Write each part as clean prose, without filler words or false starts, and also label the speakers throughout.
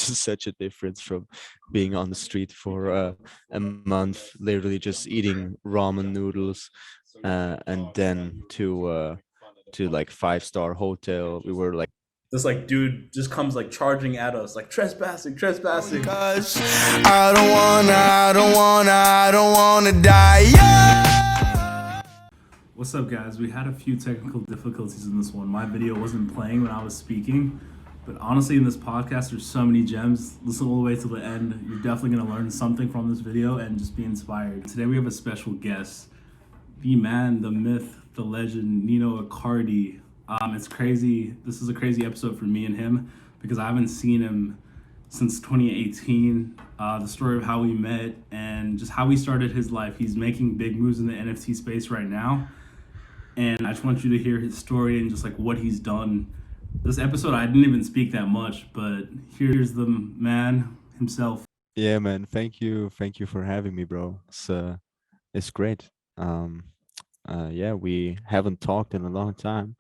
Speaker 1: just such a difference from being on the street for a month, literally just eating ramen noodles, and then to like 5-star hotel. We were like,
Speaker 2: This like dude just comes like charging at us, like trespassing, trespassing.
Speaker 3: Cause I don't wanna die. Yeah.
Speaker 2: What's up, guys? We had a few technical difficulties in this one. My video wasn't playing when I was speaking, but honestly, in this podcast, there's so many gems. Listen all the way to the end. You're definitely gonna learn something from this video and just be inspired. Today, we have a special guest, the man, the myth, the legend, Nino Icardi. It's crazy. This is a crazy episode for me and him because I haven't seen him since 2018. The story of how we met and just how he started his life. He's making big moves in the NFT space right now. And I just want you to hear his story and just like what he's done. This episode, I didn't even speak that much, but here's the man himself.
Speaker 1: yeah, man, thank you for having me, bro. It's great. Yeah, we haven't talked in a long time,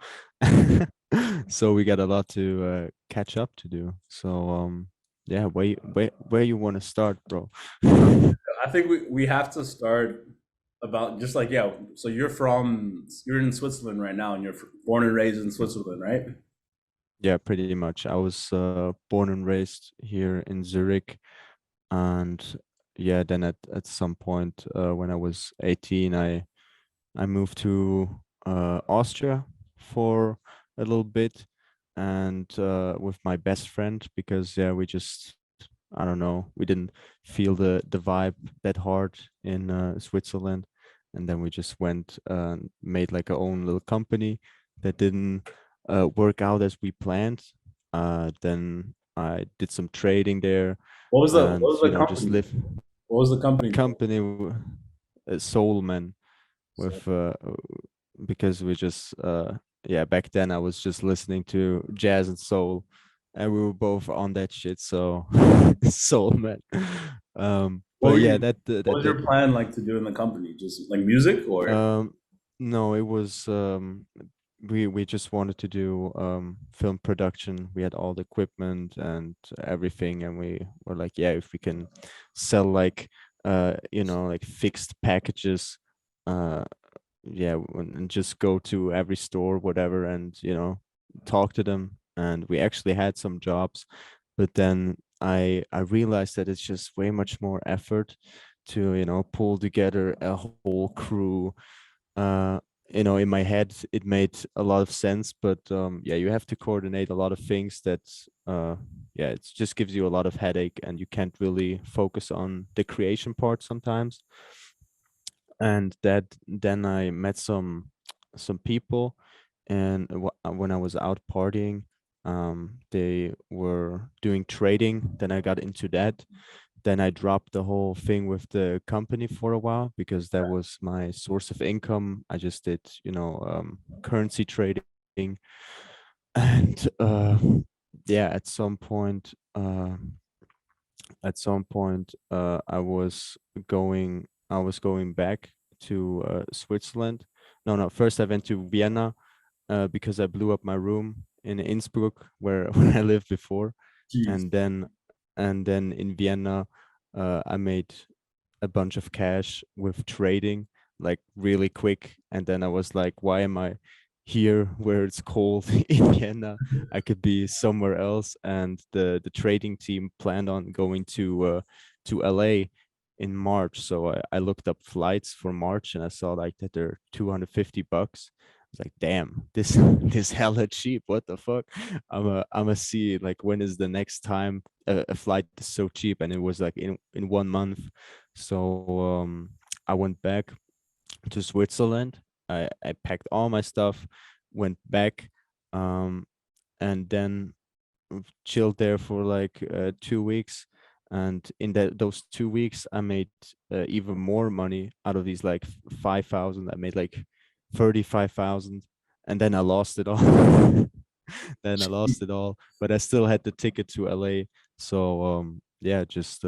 Speaker 1: so we got a lot to catch up to do. So yeah, where you want to start, bro?
Speaker 2: I think we have to start about just like, yeah, so you're in Switzerland right now and you're born and raised in Switzerland, right?
Speaker 1: Yeah, pretty much. I was born and raised here in Zurich, and yeah, then at some point when I was 18, I moved to Austria for a little bit, and with my best friend, because yeah, we just, I don't know, we didn't feel the vibe that hard in Switzerland, and then we just went and made like our own little company that didn't work out as we planned. Then I did some trading there,
Speaker 2: What
Speaker 1: and
Speaker 2: was
Speaker 1: you
Speaker 2: the
Speaker 1: know, just
Speaker 2: company?
Speaker 1: live
Speaker 2: What was the company called?
Speaker 1: company, Soul Man,
Speaker 2: So,
Speaker 1: with because we just yeah, back then I was just listening to jazz and soul, and we were both on that shit, so Soul Man.
Speaker 2: what
Speaker 1: But
Speaker 2: were
Speaker 1: yeah,
Speaker 2: you? What was
Speaker 1: that
Speaker 2: your plan like to do in the company? Just like music or?
Speaker 1: no, it was we just wanted to do film production. We had all the equipment and everything, and we were like, yeah, if we can sell like you know, like fixed packages, uh yeah, and just go to every store, whatever, and you know, talk to them. And we actually had some jobs, but then I realized that it's just way much more effort to, you know, pull together a whole crew. uh you know, in my head it made a lot of sense, but yeah, you have to coordinate a lot of things that yeah, it just gives you a lot of headache, and you can't really focus on the creation part sometimes. And that then I met some people, and when I was out partying, they were doing trading. Then I got into that. Then I dropped the whole thing with the company for a while because that was my source of income. I just did, you know, currency trading, and yeah, at some point I was going back to Switzerland. No, no, first I went to Vienna because I blew up my room in Innsbruck where where I lived before,
Speaker 2: Jeez.
Speaker 1: and then in Vienna I made a bunch of cash with trading, like really quick. And then I was like, why am I here where it's cold in Vienna? I could be somewhere else. And the trading team planned on going to LA in March. So I looked up flights for March, and I saw like that they're $250. I was like, damn, this this hella cheap. What the fuck? I'm a see like when is the next time a flight is so cheap, and it was like in 1 month. So I went back to Switzerland. I packed all my stuff, went back, um, and then chilled there for like 2 weeks. And in those 2 weeks, I made even more money out of these like 5,000. I made like 35,000, and then I lost it all. Then I lost it all, but I still had the ticket to LA. So yeah, just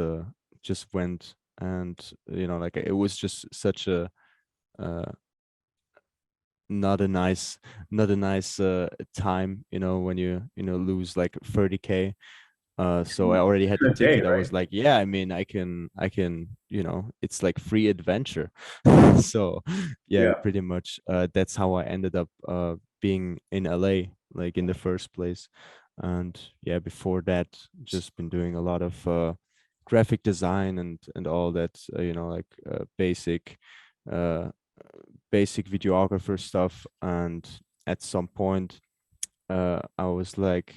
Speaker 1: went, and you know, like it was just such a uh not a nice time, you know, when you know, lose like 30K. So I already had the
Speaker 2: A day,
Speaker 1: ticket. I
Speaker 2: right?
Speaker 1: was like, yeah, I mean, I can, it's like free adventure. So yeah,
Speaker 2: Yeah.
Speaker 1: pretty much that's how I ended up being in LA, like in the first place. And yeah, before that, just been doing a lot of graphic design and all that, like uh basic videographer stuff. And at some point I was like,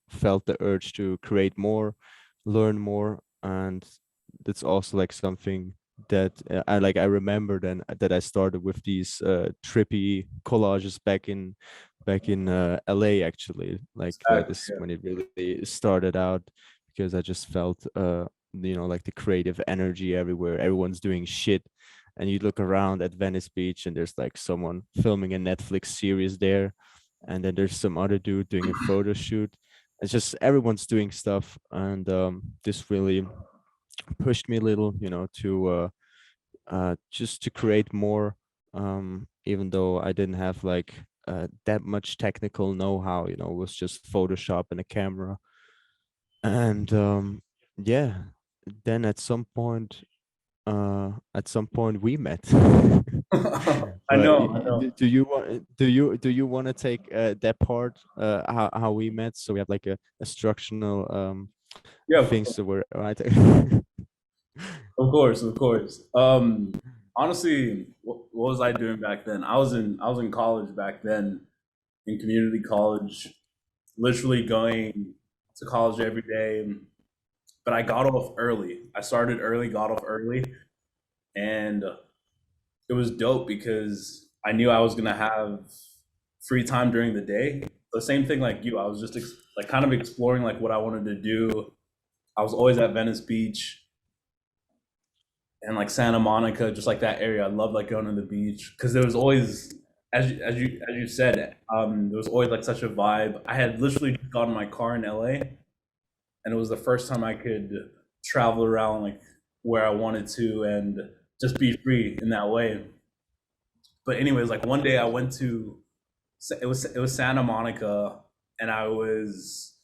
Speaker 1: felt the urge to create more, learn more. And that's also like something that I remember then that I started with these trippy collages back in LA, actually. Like
Speaker 2: Exactly.
Speaker 1: this
Speaker 2: Yeah.
Speaker 1: when it really started out, because I just felt like the creative energy everywhere. Everyone's doing shit. And you look around at Venice Beach and there's like someone filming a Netflix series there, and then there's some other dude doing a photo shoot. It's just everyone's doing stuff. And this really pushed me a little, to just to create more, even though I didn't have like that much technical know-how. It was just Photoshop and a camera. And yeah, then at some point we met.
Speaker 2: I
Speaker 1: But
Speaker 2: know. I know.
Speaker 1: do you want to take that part, how we met, so we have like a structural
Speaker 2: Yeah.
Speaker 1: things that were right?
Speaker 2: Of course. Of course. Honestly, what was I doing back then? I was in college back then, in community college, literally going to college every day. But I got off early. I started early, got off early, and it was dope because I knew I was gonna have free time during the day. The same thing like you. I was just like kind of exploring like what I wanted to do. I was always at Venice Beach and like Santa Monica, just like that area. I love like going to the beach because there was always, as you said, there was always like such a vibe. I had literally gotten my car in LA, and it was the first time I could travel around like where I wanted to and just be free in that way. But anyways, like one day I went to, it was Santa Monica, and I was,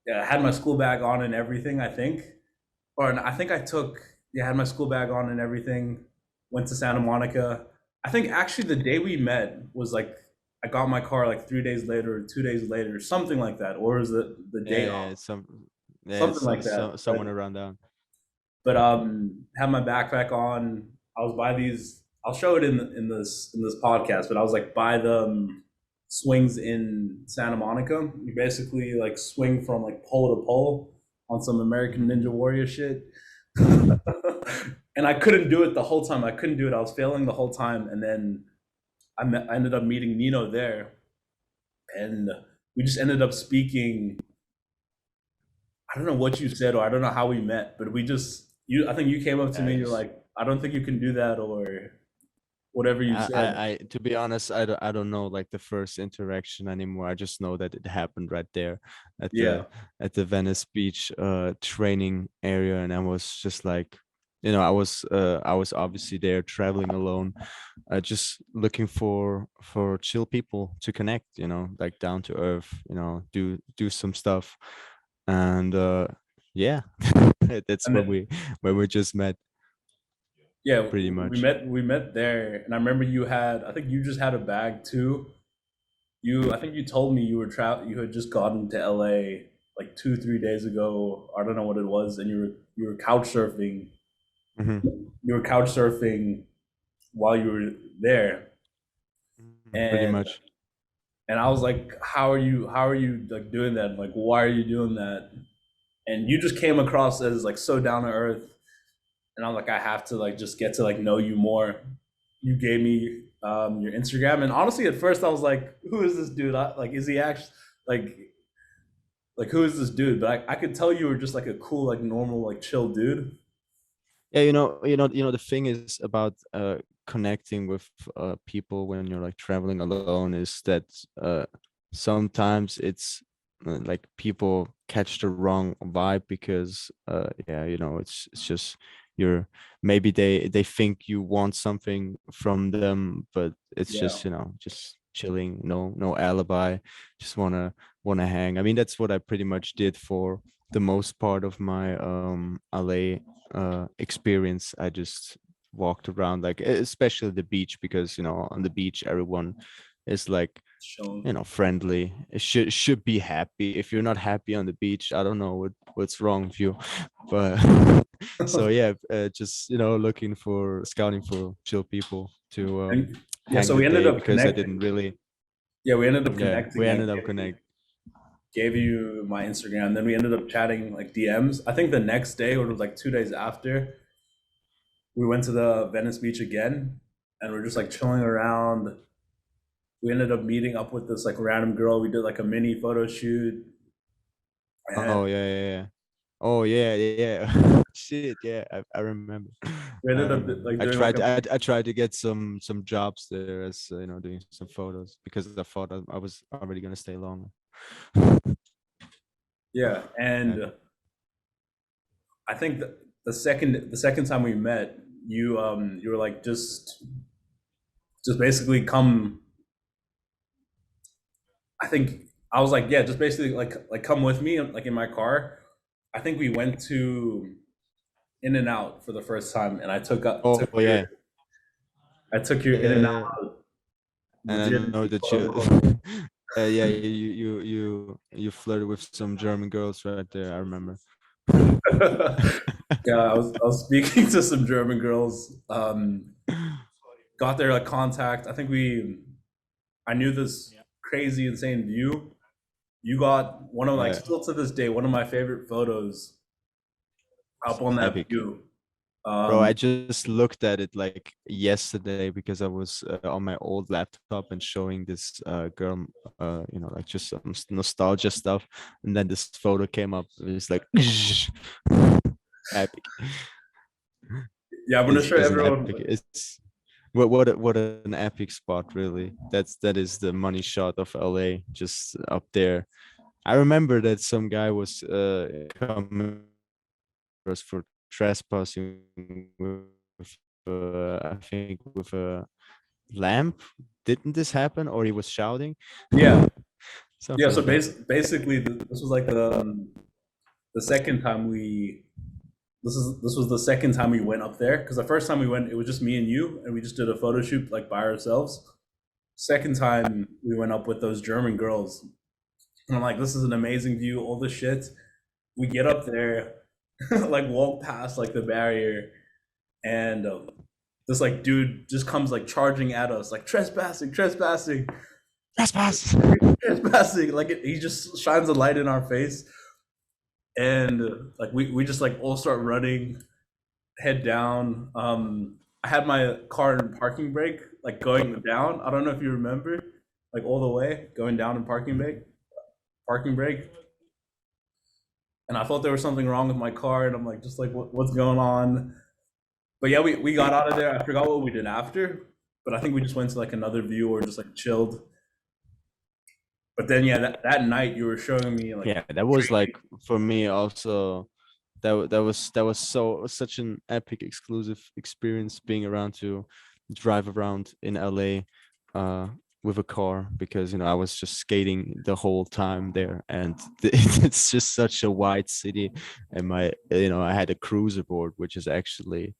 Speaker 2: yeah, I had my school bag on and everything, I think. Or I think I took, yeah, I had my school bag on and everything, went to Santa Monica. I think actually the day we met was like I got my car like 3 days later or 2 days later, something like that. Or was it the day
Speaker 1: Yeah,
Speaker 2: off?
Speaker 1: yeah,
Speaker 2: Something like that.
Speaker 1: someone around down.
Speaker 2: Had my backpack on. I was by these. I'll show it in this podcast. But I was like by the swings in Santa Monica. You basically like swing from like pole to pole on some American Ninja Warrior shit. And I couldn't do it the whole time. I couldn't do it. I was failing the whole time. And then I ended up meeting Nino there, and we just ended up speaking. I don't know what you said, or I don't know how we met, but we just you. I think you came up to me.
Speaker 1: I
Speaker 2: And you're
Speaker 1: just
Speaker 2: like, I don't think you can do that, or whatever you said.
Speaker 1: I to be honest, I don't know like the first interaction anymore. I just know that it happened right there at
Speaker 2: Yeah,
Speaker 1: the Venice Beach training area. And I was just like, I was obviously there traveling alone, just looking for chill people to connect, like down to earth, do some stuff. And yeah, that's
Speaker 2: and
Speaker 1: when
Speaker 2: then,
Speaker 1: we just met,
Speaker 2: yeah,
Speaker 1: pretty
Speaker 2: we
Speaker 1: much.
Speaker 2: met. We met there, and I remember you had. I think you just had a bag too. I think you told me you were You had just gotten to LA like 2, 3 days ago. I don't know what it was, and you were couch surfing.
Speaker 1: Hmm.
Speaker 2: You were couch surfing while you were there,
Speaker 1: Pretty
Speaker 2: and
Speaker 1: much.
Speaker 2: I was like, how are you like doing that? Like, why are you doing that? And you just came across as like so down to earth, and I'm like, I have to like just get to like know you more. You gave me your Instagram, and honestly, at first I was like, who is this dude? Like, is he actually like who is this dude? But I could tell you were just like a cool, like normal, like chill dude.
Speaker 1: Yeah, the thing is about connecting with people when you're like traveling alone is that sometimes it's like people catch the wrong vibe, because yeah, it's just you're maybe they think you want something from them, but it's
Speaker 2: Yeah,
Speaker 1: just just chilling, no alibi, just wanna hang. I mean, that's what I pretty much did for the most part of my LA experience, I just walked around, like especially the beach, because on the beach everyone is like
Speaker 2: Shown.
Speaker 1: friendly. It should be happy. If you're not happy on the beach, I don't know what's wrong with you. But so yeah, just looking for scouting for chill people to
Speaker 2: And yeah,
Speaker 1: hang
Speaker 2: so
Speaker 1: the
Speaker 2: we ended
Speaker 1: day,
Speaker 2: up
Speaker 1: because I
Speaker 2: connecting.
Speaker 1: didn't really.
Speaker 2: Yeah, we ended up
Speaker 1: Yeah, we
Speaker 2: connecting.
Speaker 1: ended up connect.
Speaker 2: Gave you my Instagram. Then we ended up chatting like DMs. I think the next day, or it was like 2 days after, we went to the Venice Beach again, and we're just like chilling around. We ended up meeting up with this like random girl. We did like a mini photo shoot, and
Speaker 1: Oh yeah, yeah, yeah. Oh yeah, yeah. Shit, yeah. I remember.
Speaker 2: we
Speaker 1: I
Speaker 2: ended up
Speaker 1: remember.
Speaker 2: like
Speaker 1: I
Speaker 2: doing like
Speaker 1: tried.
Speaker 2: a
Speaker 1: I tried to get some jobs there, as doing some photos, because I thought I was already gonna stay longer.
Speaker 2: yeah.
Speaker 1: Yeah.
Speaker 2: And I think that the second time we met, you were like just basically come. I think I was like, yeah, just basically like come with me, like in my car. I think we went to In and Out for the first time, and
Speaker 1: Oh yeah.
Speaker 2: I took your In and
Speaker 1: Yeah.
Speaker 2: Out
Speaker 1: And I know
Speaker 2: legitimately
Speaker 1: that
Speaker 2: quote
Speaker 1: you.
Speaker 2: unquote.
Speaker 1: Yeah, you flirted with some German girls right there. I remember.
Speaker 2: Yeah, I was speaking to some German girls. Got their like contact. I knew this crazy insane view. You got one of like
Speaker 1: Yeah,
Speaker 2: still to this day one of my favorite photos up on that
Speaker 1: epic.
Speaker 2: view.
Speaker 1: Bro, I
Speaker 2: Um,
Speaker 1: just looked at it like yesterday, because I was on my old laptop and showing this girl, like just some nostalgia stuff, and then this photo came up. It was like epic.
Speaker 2: yeah, I'm gonna show
Speaker 1: Is an
Speaker 2: everyone.
Speaker 1: epic. It's what an epic spot, really. That is the money shot of LA, just up there. I remember that some guy was coming us for trespassing with, I think, with a lamp. Didn't this happen, or he was shouting?
Speaker 2: Yeah, yeah.
Speaker 1: Something
Speaker 2: So
Speaker 1: like that.
Speaker 2: basically, this was like the second time we. This was the second time we went up there because the first time we went, it was just me and you, and we just did a photo shoot like by ourselves. Second time we went up with those German girls, and I'm like, this is an amazing view, all this shit. We get up there, like walk past like the barrier, and this like dude just comes like charging at us, like trespassing, trespassing,
Speaker 1: Trespass.
Speaker 2: trespassing. Like he just shines a light in our face, and like we just like all start running, head down. I had my car in parking brake, like going down. I don't know if you remember, like all the way going down in parking brake. And I thought there was something wrong with my car, and I'm like, just like, what's going on? But yeah, we got out of there. I forgot what we did after, but I think we just went to like another view or just like chilled. But then yeah, that night you were showing me like
Speaker 1: Yeah, that was like, for me also. That was such an epic exclusive experience, being around to drive around in LA uh with a car, because I was just skating the whole time there, and it's just such a wide city. And I had a cruiser board, which is actually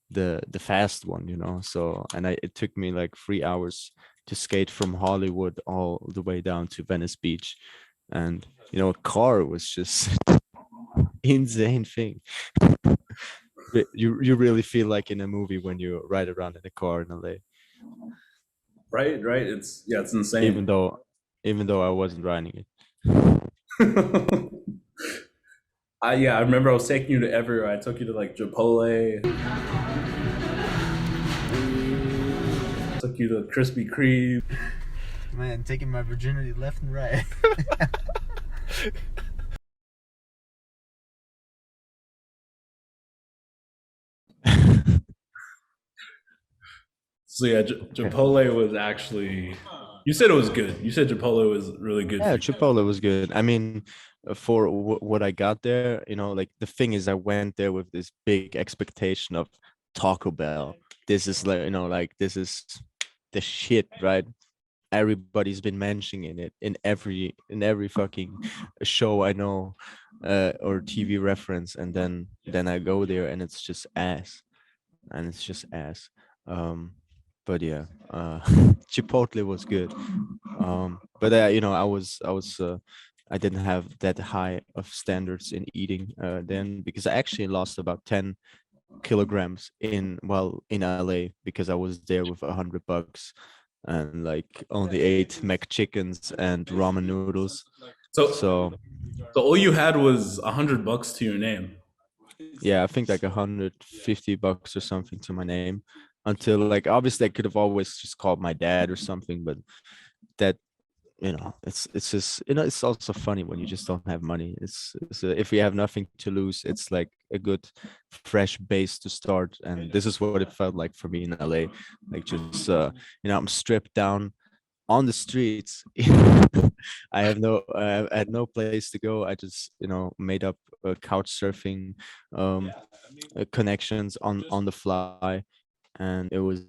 Speaker 1: the fast one, so, it took me like 3 hours to skate from Hollywood all the way down to Venice Beach. And a car was just insane thing. You really feel like in a movie when you ride around in a car in LA,
Speaker 2: right. It's insane.
Speaker 1: even though I wasn't riding it.
Speaker 2: I remember I was taking you to everywhere. I took you to like Chipotle, took you to Krispy Kreme.
Speaker 1: Man, taking my virginity left and right.
Speaker 2: So yeah, Chipotle was actually. You said it was good. You said Chipotle was really good for
Speaker 1: Yeah,
Speaker 2: you.
Speaker 1: Chipotle was good. I mean, for what I got there, like the thing is, I went there with this big expectation of Taco Bell. This is like, like this is the shit, right? everybody's been mentioning it in every fucking show I know, or TV reference, and then I go there and it's just ass, and it's just ass. Um, but yeah, Chipotle was good. But I didn't have that high of standards in eating then, because I actually lost about 10 kilograms in LA, because I was there with $100 and like only ate McChickens and ramen noodles.
Speaker 2: So,
Speaker 1: So
Speaker 2: so all you had was $100 to your name.
Speaker 1: yeah, I think like $150 or something to my name, until like obviously I could have always just called my dad or something, but that, it's just, it's also funny when you just don't have money. If we have nothing to lose, it's like a good fresh base to start, and this is what it felt like for me in LA. Like just I'm stripped down on the streets. I had no place to go. I just made up couch surfing connections on the fly, and it was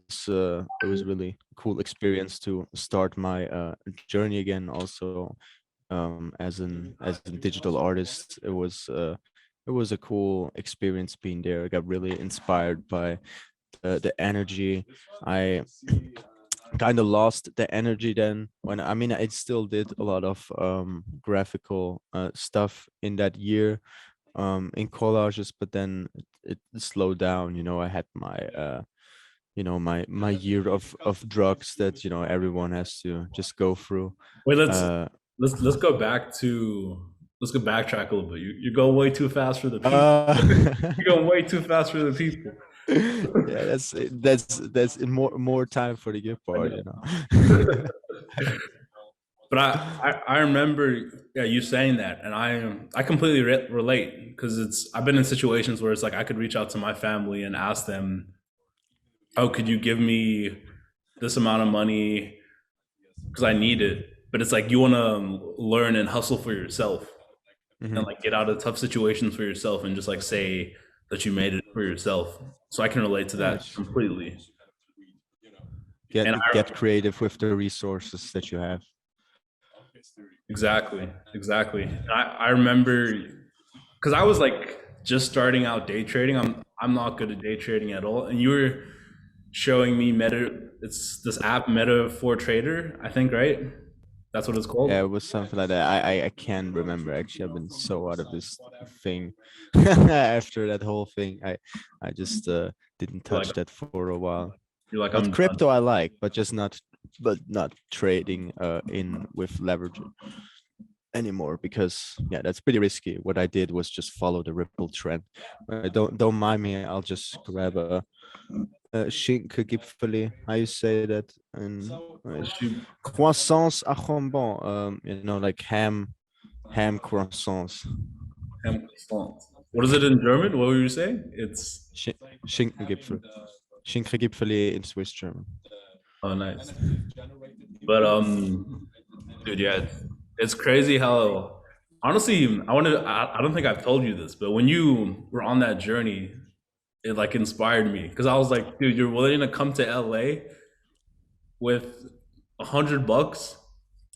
Speaker 1: really cool experience to start my journey again. Also, as a digital artist, it was a cool experience being there. I got really inspired by the energy. I kind of lost the energy then, when I still did a lot of graphical stuff in that year, in collages, but then it slowed down. I had my year of drugs that everyone has to just go through.
Speaker 2: Wait,
Speaker 1: uh
Speaker 2: let's go back to let's go backtrack a little bit. You go way too fast for the people.
Speaker 1: uh
Speaker 2: You're going way too fast for the people.
Speaker 1: yeah, that's more time for the good part.
Speaker 2: But I remember, yeah, you saying that, and I completely relate, because I've been in situations where it's like I could reach out to my family and ask them, oh, could you give me this amount of money because I need it. But it's like you want to learn and hustle for yourself, and
Speaker 1: Mhm.
Speaker 2: like get out of tough situations for yourself, and just like say that you made it for yourself. So I can relate to that
Speaker 1: Nice.
Speaker 2: completely.
Speaker 1: Get
Speaker 2: And
Speaker 1: get creative with the resources that you have.
Speaker 2: exactly. And I remember, because I was like just starting out day trading. I'm not good at day trading at all. And you were showing me Meta. It's this app, Meta for Trader, I think, right? That's what it's
Speaker 1: Yeah,
Speaker 2: called.
Speaker 1: it was something like that. I can't remember actually. I've been so out of this thing after that whole thing. I just didn't
Speaker 2: You're like
Speaker 1: touch that for a while.
Speaker 2: you're like
Speaker 1: But
Speaker 2: I'm done.
Speaker 1: crypto I like, but not trading in with leverage anymore, because yeah, that's pretty risky. What I did was just follow the Ripple trend. Don't mind me. I'll just grab a Schinkengipfeli. How you say that? And
Speaker 2: Shoot.
Speaker 1: croissants à jambon. Like ham croissants.
Speaker 2: What is it in German? What were you saying? It's
Speaker 1: Schinkengipfel. Schinkengipfeli in Swiss German.
Speaker 2: oh nice. But dude, yeah, it's crazy how honestly I don't think I've told you this, but when you were on that journey, it like inspired me because I was like, dude, you're willing to come to LA with $100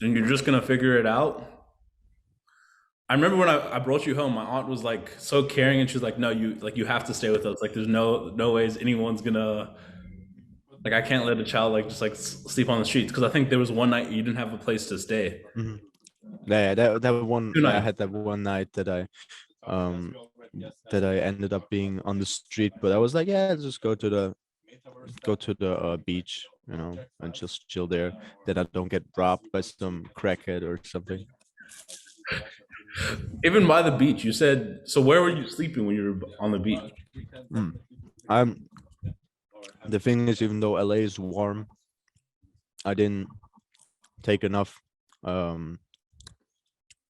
Speaker 2: and you're just gonna figure it out. I remember when I brought you home, my aunt was like so caring, and she's like, "No, you have to stay with us. Like, there's no ways anyone's gonna like I can't let a child like just like sleep on the streets." Because I think there was one night you didn't have a place to stay.
Speaker 1: Mhm. Yeah,
Speaker 2: Two
Speaker 1: I
Speaker 2: nights.
Speaker 1: had that one night um that I ended up being on the street, but I was like, yeah, just go to the beach, and just chill there, that I don't get robbed by some crackhead or something.
Speaker 2: Even by the beach, you said. So where were you sleeping when you were on the beach?
Speaker 1: Mm. I'm The thing is, even though LA is warm, I didn't take enough um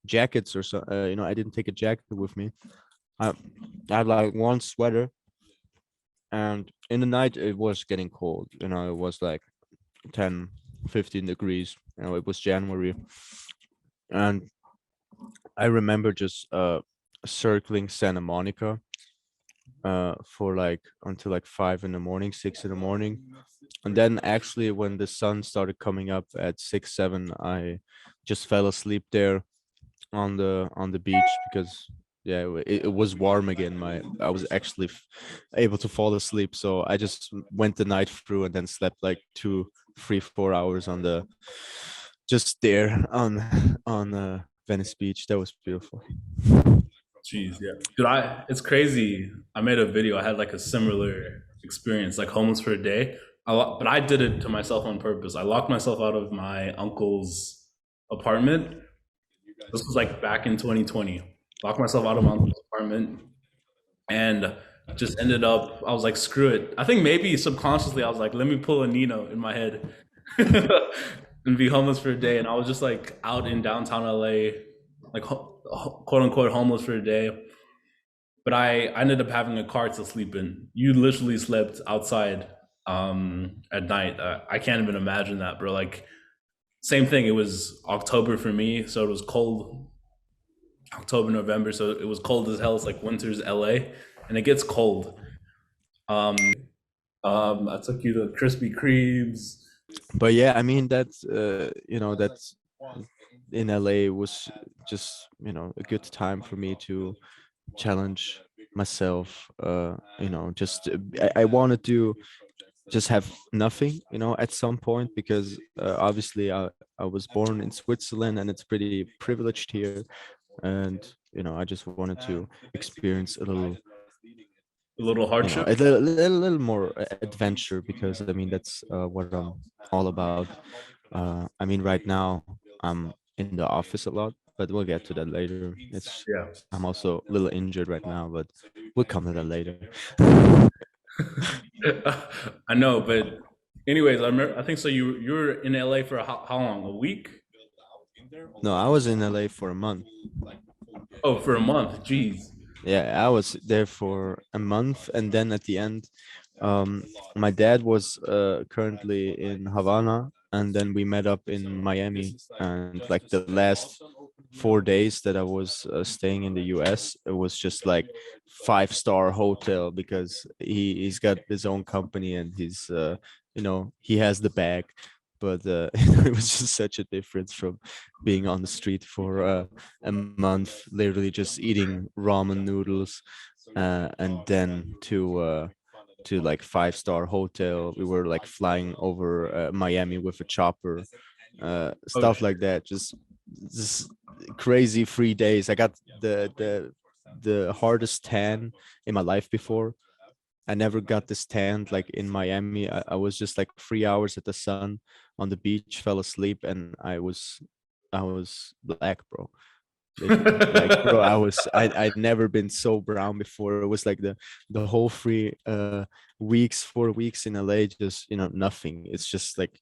Speaker 1: jackets or so. I didn't take a jacket with me. I, I had like one sweater, and in the night it was getting cold. It was like 10, 15 degrees. It was January, and I remember just circling Santa Monica for like until like 5 in the morning, 6 in the morning, And then actually when the sun started coming up at 6 7, I just fell asleep there on the beach because yeah, it was warm again. I was actually able to fall asleep, so I just went the night through and then slept like 2 3 4 hours on the just there on Venice Beach. That was beautiful.
Speaker 2: Jeez, yeah. Dude, it's crazy. I made a video. I had like a similar experience, like homeless for a day. But I did it to myself on purpose. I locked myself out of my uncle's apartment. This was like back in 2020. Locked myself out of my uncle's apartment and just ended up, I was like, screw it. I think maybe subconsciously I was like, let me pull a Nino in my head and be homeless for a day. And I was just like out in downtown LA, like quote unquote homeless for a day. But I ended up having a car to sleep in. You literally slept outside at night. I can't even imagine that, bro. Like, same thing. It was October for me, so it was cold. October, November, so it was cold as hell. It's like winter's LA, and it gets cold. I took you to Krispy Kremes.
Speaker 1: But yeah, I mean that's that's in LA was just a good time for me to challenge myself. Just I wanted to just have nothing, at some point, because obviously I was born in Switzerland and it's pretty privileged here, and I just wanted to experience a little
Speaker 2: A little hardship.
Speaker 1: a little more adventure, because I mean that's what I'm all about. I mean right now I'm in the office a lot, but we'll get to that later.
Speaker 2: Yeah.
Speaker 1: I'm also a little injured right now, but we'll come to that later.
Speaker 2: I know, but anyways, I think so. You were in LA for how long? A week?
Speaker 1: No, I was in LA for a month.
Speaker 2: Oh, for a month. Jeez.
Speaker 1: Yeah, I was there for a month, and then at the end, my dad was currently in Havana, and then we met up in Miami. And like the last 4 days that I was staying in the US, it was just like 5-star hotel, because he's got his own company and he has the bag. But it was just such a difference from being on the street for a month, literally just eating ramen noodles, and then to like 5-star hotel. We were like flying over Miami with a chopper,
Speaker 2: Oh,
Speaker 1: stuff like that. Just crazy 3 days. I got the hardest tan in my life before. I never got this tan like in Miami. I was just like 3 hours at the sun on the beach, fell asleep, and I was black, bro. Literally. Like, bro, I'd never been so brown before. It was like the whole 4 weeks in LA, just nothing. It's just like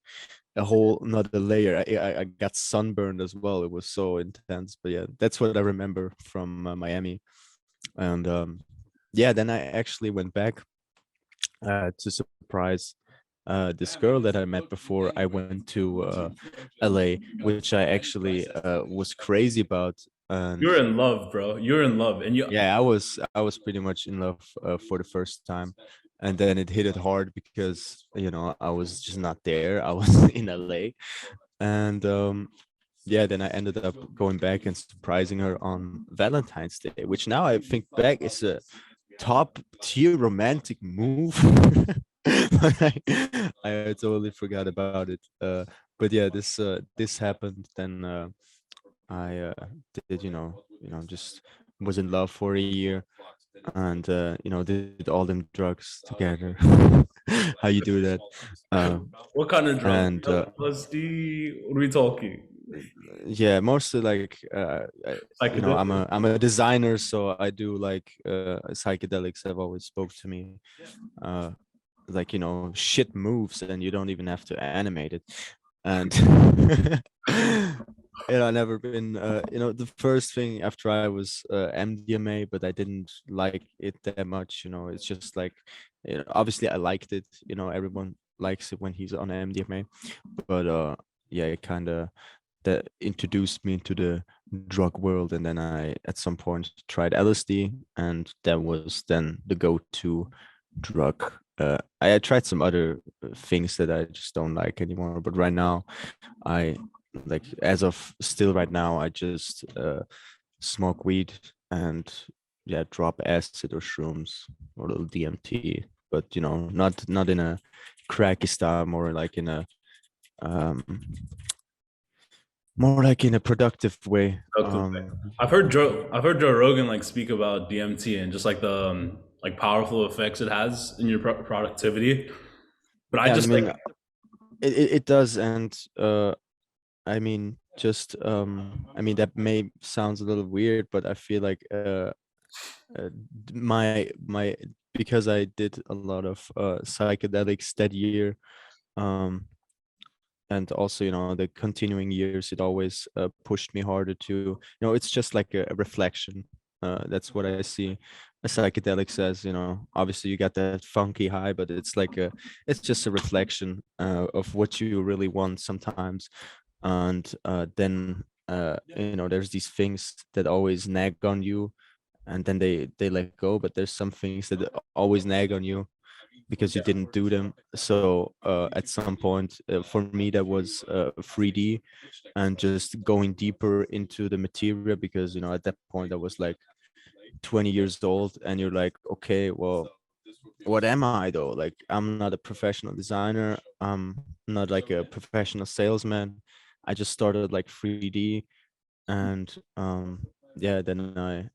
Speaker 1: a whole another layer. I got sunburned as well. It was so intense. But yeah, that's what I remember from Miami. And yeah, then I actually went back to surprise this girl that I met before I went to LA, which I actually was crazy about. And
Speaker 2: you're in love, bro. You're in love, and you.
Speaker 1: yeah, I was pretty much in love for the first time, and then it hit it hard because I was just not there. I was in LA, and yeah, then I ended up going back and surprising her on Valentine's Day, which now I think back is a top tier romantic move. But I totally forgot about it. But yeah, this happened. Then I did just was in love for a year, and did all them drugs together. How you do that?
Speaker 2: What kind of drug?
Speaker 1: And
Speaker 2: LSD? What are we talking?
Speaker 1: yeah, mostly like
Speaker 2: Psychedelic?
Speaker 1: I'm a designer, so I do like psychedelics have always spoke to me, like shit moves and you don't even have to animate it. And I never been the first thing after I was MDMA, but I didn't like it that much. It's just like obviously I liked it. Everyone likes it when he's on MDMA, but yeah, it kind of that introduced me into the drug world. And then I at some point tried LSD, and that was then the go-to drug I tried some other things that I just don't like anymore. But right now, I like as of still right now, I just smoke weed and yeah, drop acid or shrooms or a little DMT. But you know, not in a cracky style, um more like in a productive way.
Speaker 2: Productive way. I've heard Joe Rogan like speak about DMT and just like the like powerful effects it has in your productivity. But I
Speaker 1: Yeah, I
Speaker 2: just like
Speaker 1: mean it does, and I mean just I mean that may sounds a little weird, but I feel like my because I did a lot of psychedelics that year, um and also you know the continuing years, it always pushed me harder to, you know, it's just like a reflection. That's what I see a psychedelic says, you know, obviously you got that funky high, but it's just a reflection of what you really want sometimes. And then you know there's these things that always nag on you, and then they let go, but there's some things that always nag on you because you didn't do them. So at some point, for me, that was 3D and just going deeper into the material, because you know at that point I was like 20 years old, and you're like, okay, well, what am I though? Like, I'm not a professional designer. I'm not like a professional salesman. I just started like 3D, and yeah, then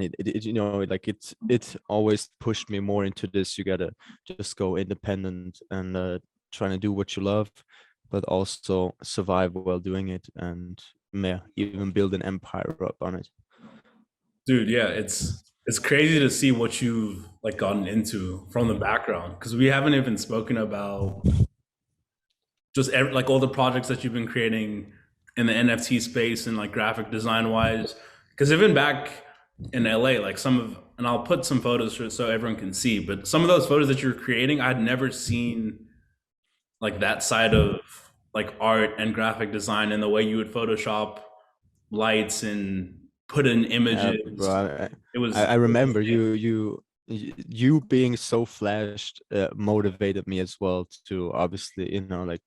Speaker 1: it you know like it always pushed me more into this. You gotta just go independent and trying to do what you love, but also survive while doing it, and yeah, even build an empire up on it.
Speaker 2: dude, yeah, it's crazy to see what you've like gotten into from the background because we haven't even spoken about just like all the projects that you've been creating in the NFT space and like graphic design wise. Because even back in LA, like some of, and I'll put some photos so everyone can see, but some of those photos that you're creating, I'd never seen like that side of like art and graphic design and the way you would Photoshop lights and put in
Speaker 1: Bro,
Speaker 2: images. It
Speaker 1: I
Speaker 2: was
Speaker 1: remember you being so flashed motivated me as well to obviously, you know, like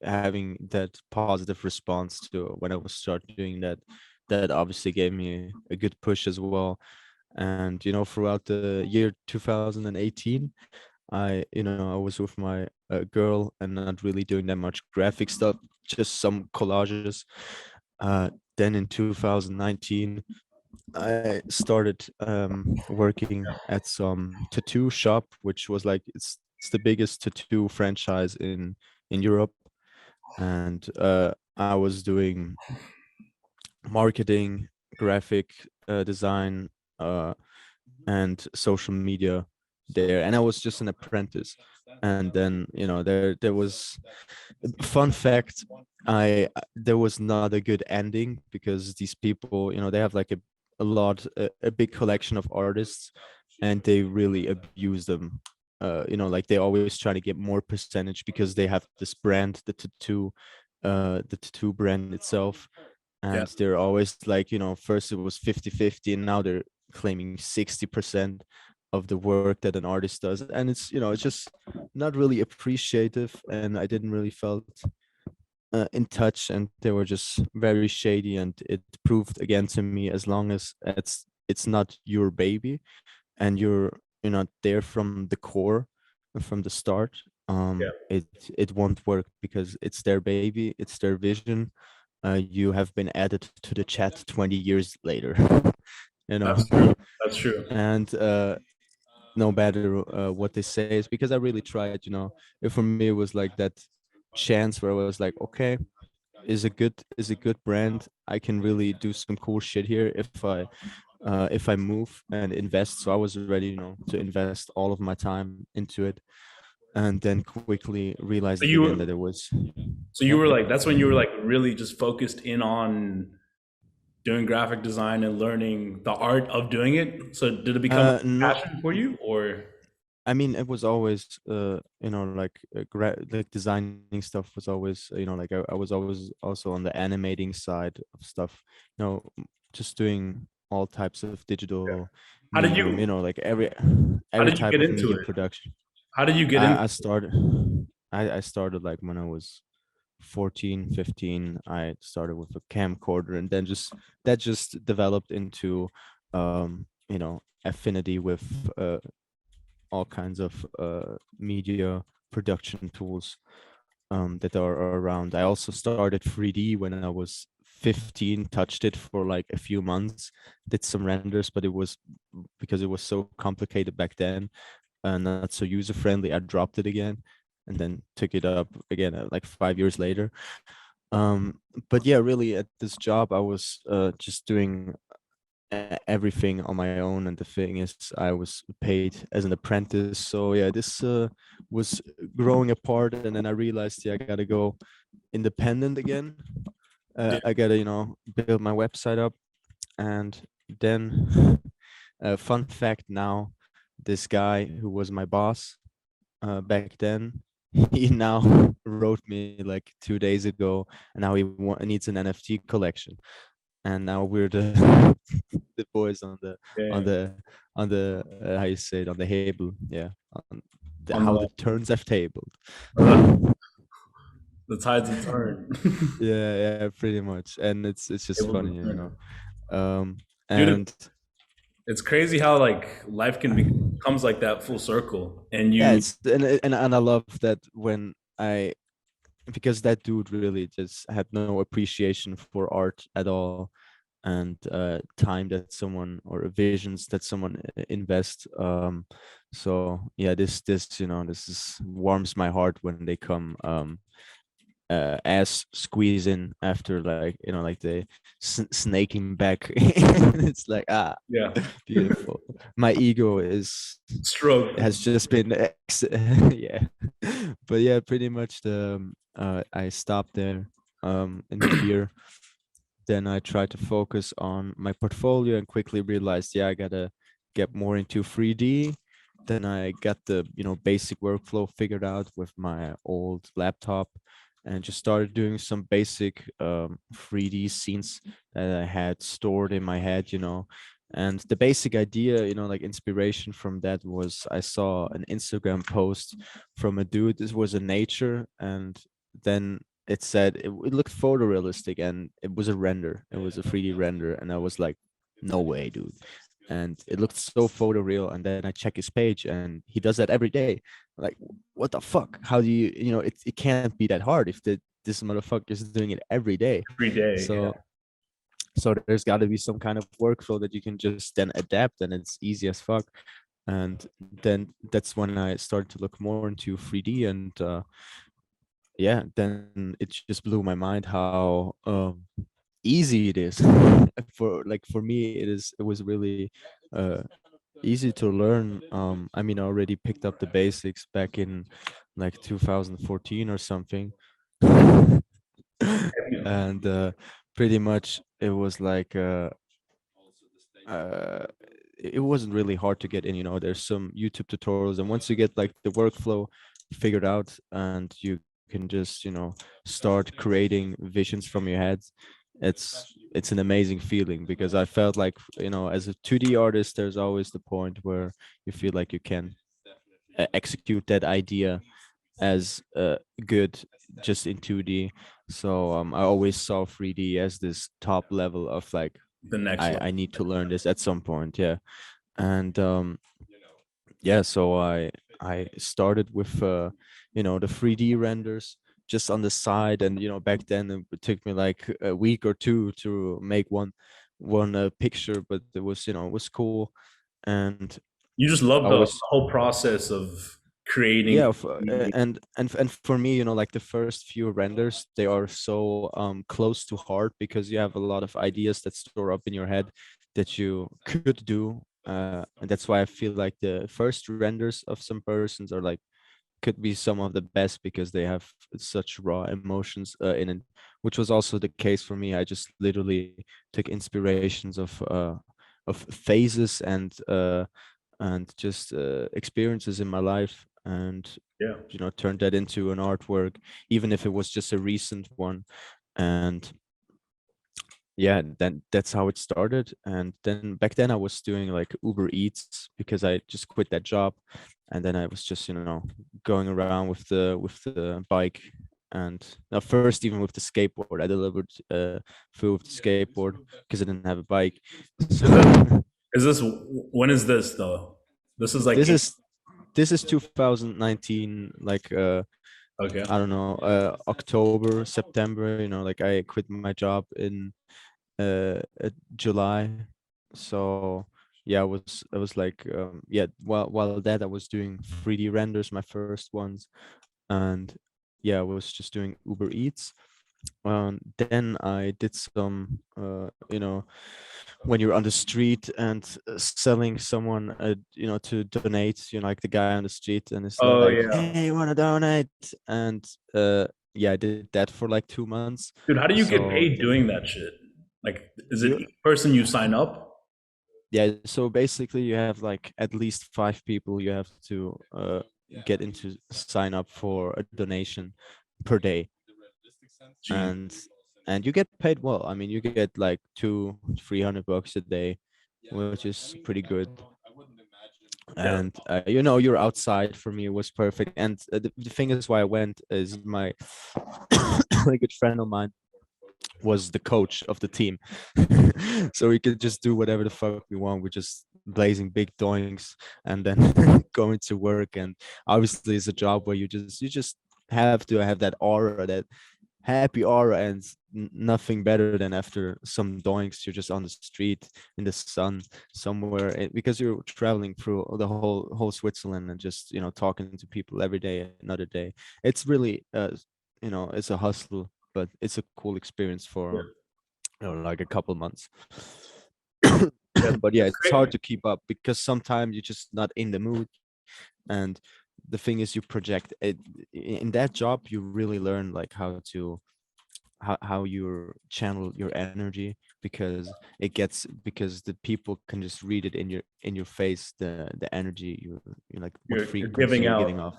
Speaker 1: having that positive response to when I was start doing that. That obviously gave me a good push as well. And you know, throughout the year 2018, you know, I was with my girl and not really doing that much graphic stuff, just some collages. Then in 2019, I started working at some tattoo shop, which was like it's the biggest tattoo franchise in Europe, and I was doing marketing, graphic design, uh, and social media there, and I was just an apprentice. And then you know there was fun fact, I there was not a good ending because these people, you know, they have like a big collection of artists, and they really abuse them. You know, like they always try to get more percentage because they have this brand, the tattoo brand itself,
Speaker 2: yeah.
Speaker 1: and they're always like, you know, first it was 50-50, and now they're claiming 60% of the work that an artist does. And it's, you know, it's just not really appreciative, and I didn't really felt in touch, and they were just very shady. And it proved again to me, as long as it's not your baby and you're not there from the core, from the start,
Speaker 2: Yeah.
Speaker 1: it won't work, because it's their baby, it's their vision. You have been added to the chat 20 years later. You know.
Speaker 2: That's true. That's true.
Speaker 1: And no matter what they say, is because I really tried, you know. For me it was like that chance where I was like, okay, is a good brand, I can really do some cool shit here if I move and invest. So I was ready, you know, to invest all of my time into it, and then quickly
Speaker 2: So
Speaker 1: realized
Speaker 2: you
Speaker 1: again
Speaker 2: were
Speaker 1: that it was,
Speaker 2: so you
Speaker 1: yeah.
Speaker 2: were like that's when you were like really just focused in on doing graphic design and learning the art of doing it. So did it become a
Speaker 1: No,
Speaker 2: passion for you or
Speaker 1: I mean, it was always, you know, like like designing stuff was always, you know, like I was always also on the animating side of stuff, you know, just doing all types of digital
Speaker 2: How did
Speaker 1: medium,
Speaker 2: you
Speaker 1: like
Speaker 2: how
Speaker 1: every
Speaker 2: did you
Speaker 1: type
Speaker 2: get
Speaker 1: of
Speaker 2: into
Speaker 1: media
Speaker 2: it?
Speaker 1: production.
Speaker 2: How did you get into
Speaker 1: I started I started like when I was 14, 15. I started with a camcorder, and then just developed into affinity with all kinds of media production tools that are around. I also started 3D when I was 15, touched it for like a few months, did some renders, but it was because it was so complicated back then and not so user friendly. I dropped it again and then took it up again like 5 years later. But yeah, really at this job, I was just doing everything on my own, and the thing is I was paid as an apprentice. So yeah, this was growing apart, and then I realized, yeah, I gotta go independent again.
Speaker 2: Yeah.
Speaker 1: I gotta build my website up. And then fun fact now, this guy who was my boss back then, he now wrote me like 2 days ago, and now he needs an NFT collection. And now we're the the boys on
Speaker 2: Yeah.
Speaker 1: the how you say it, on the table, yeah, on
Speaker 2: On
Speaker 1: how the
Speaker 2: the
Speaker 1: turns have tabled.
Speaker 2: uh, the tides have turned.
Speaker 1: Yeah, yeah, pretty much. And it's just
Speaker 2: Able to
Speaker 1: funny,
Speaker 2: turn.
Speaker 1: um
Speaker 2: Dude,
Speaker 1: and
Speaker 2: it's crazy how like life can be comes like that full circle, and
Speaker 1: yeah,
Speaker 2: you
Speaker 1: and I love that when I because that dude really just had no appreciation for art at all, and time that someone, or visions that someone invest. So yeah, this this is warms my heart when they come as squeezing after, like like they snaking back. It's like,
Speaker 2: yeah
Speaker 1: beautiful. My ego is
Speaker 2: stroke.
Speaker 1: has just been yeah. But yeah, pretty much I stopped there in fear. Then I tried to focus on my portfolio and quickly realized, yeah, I gotta get more into 3D. Then I got the basic workflow figured out with my old laptop, and just started doing some basic 3D scenes that I had stored in my head. And the basic idea, like inspiration from that, was I saw an Instagram post from a dude. This was in nature, and then it said it looked photorealistic, and it was a render. It was a 3D render, and I was like, no way, dude. And it looked so photoreal. And then I check his page, and he does that every day. Like, what the fuck? How do it can't be that hard if this motherfucker is doing it every day.
Speaker 2: Every day. Yeah.
Speaker 1: So there's got to be some kind of workflow that you can just then adapt, and it's easy as fuck. And then that's when I started to look more into 3D. And yeah, then it just blew my mind how easy it is. For me, it was really uh easy to learn. I mean, I already picked up the basics back in like 2014 or something. And pretty much it was like uh it wasn't really hard to get in. There's some YouTube tutorials, and once you get like the workflow figured out, and you can just start creating visions from your head, it's an amazing feeling. Because I felt like, as a 2D artist, there's always the point where you feel like you can execute that idea as good just in 2D. So I always saw 3D as this top level of like,
Speaker 2: The next
Speaker 1: I
Speaker 2: level.
Speaker 1: need to learn this at some point. Yeah. And yeah, so I started with the 3D renders just on the side. And back then it took me like a week or two to make one picture, but it was cool. And
Speaker 2: You just
Speaker 1: I
Speaker 2: love the
Speaker 1: was,
Speaker 2: whole process of creating.
Speaker 1: yeah, and for me, like the first few renders, they are so close to heart, because you have a lot of ideas that store up in your head that you could do. And that's why I feel like the first renders of some persons are like, could be some of the best, because they have such raw emotions in it, which was also the case for me. I just literally took inspirations of phases and just experiences in my life, and
Speaker 2: Yeah.
Speaker 1: turned that into an artwork, even if it was just a recent one. And yeah, then that's how it started. And then back then I was doing like Uber Eats because I just quit that job, and then I was just, going around with the bike. And now first, even with the skateboard, I delivered food with the skateboard because I didn't have a bike.
Speaker 2: Is this
Speaker 1: So
Speaker 2: is this when is this though? This is like
Speaker 1: this is this is 2019, like
Speaker 2: okay.
Speaker 1: I don't know, October, September, like I quit my job in July. So yeah, I was like, yeah, while that I was doing 3D renders, my first ones. And yeah, I was just doing Uber Eats. Then I did some, when you're on the street and selling someone, to donate, like the guy on the street, and it's
Speaker 2: Oh
Speaker 1: like,
Speaker 2: yeah.
Speaker 1: hey, you want to donate? And yeah, I did that for like 2 months.
Speaker 2: Dude, how do you get
Speaker 1: So
Speaker 2: paid doing that shit? Like, is it
Speaker 1: you
Speaker 2: each person you sign up?
Speaker 1: yeah, so basically you have like at least 5 people you have to get into sign up for a donation per day.
Speaker 2: Gee,
Speaker 1: And you get paid well. I mean, you get like 200-300 bucks a day, which is pretty good.
Speaker 2: yeah.
Speaker 1: And you're outside. For me, it was perfect. And the thing is, why I went is my a good friend of mine was the coach of the team. So we could just do whatever the fuck we want. We're just blazing big doings and then going to work. And obviously it's a job where you just have to have that aura, that happy aura. And nothing better than after some doinks, you're just on the street in the sun somewhere, because you're traveling through the whole Switzerland, and just talking to people every day, another day. It's really it's a hustle, but it's a cool experience
Speaker 2: Yeah.
Speaker 1: for like a couple months.
Speaker 2: Yeah.
Speaker 1: But yeah,
Speaker 2: It's
Speaker 1: it's
Speaker 2: great.
Speaker 1: hard to keep up because sometimes you're just not in the mood. And the thing is, you project it in that job. You really learn like how you channel your energy, because because the people can just read it in your face, the energy you like, what
Speaker 2: You're
Speaker 1: frequency
Speaker 2: giving
Speaker 1: you're
Speaker 2: out.
Speaker 1: giving off.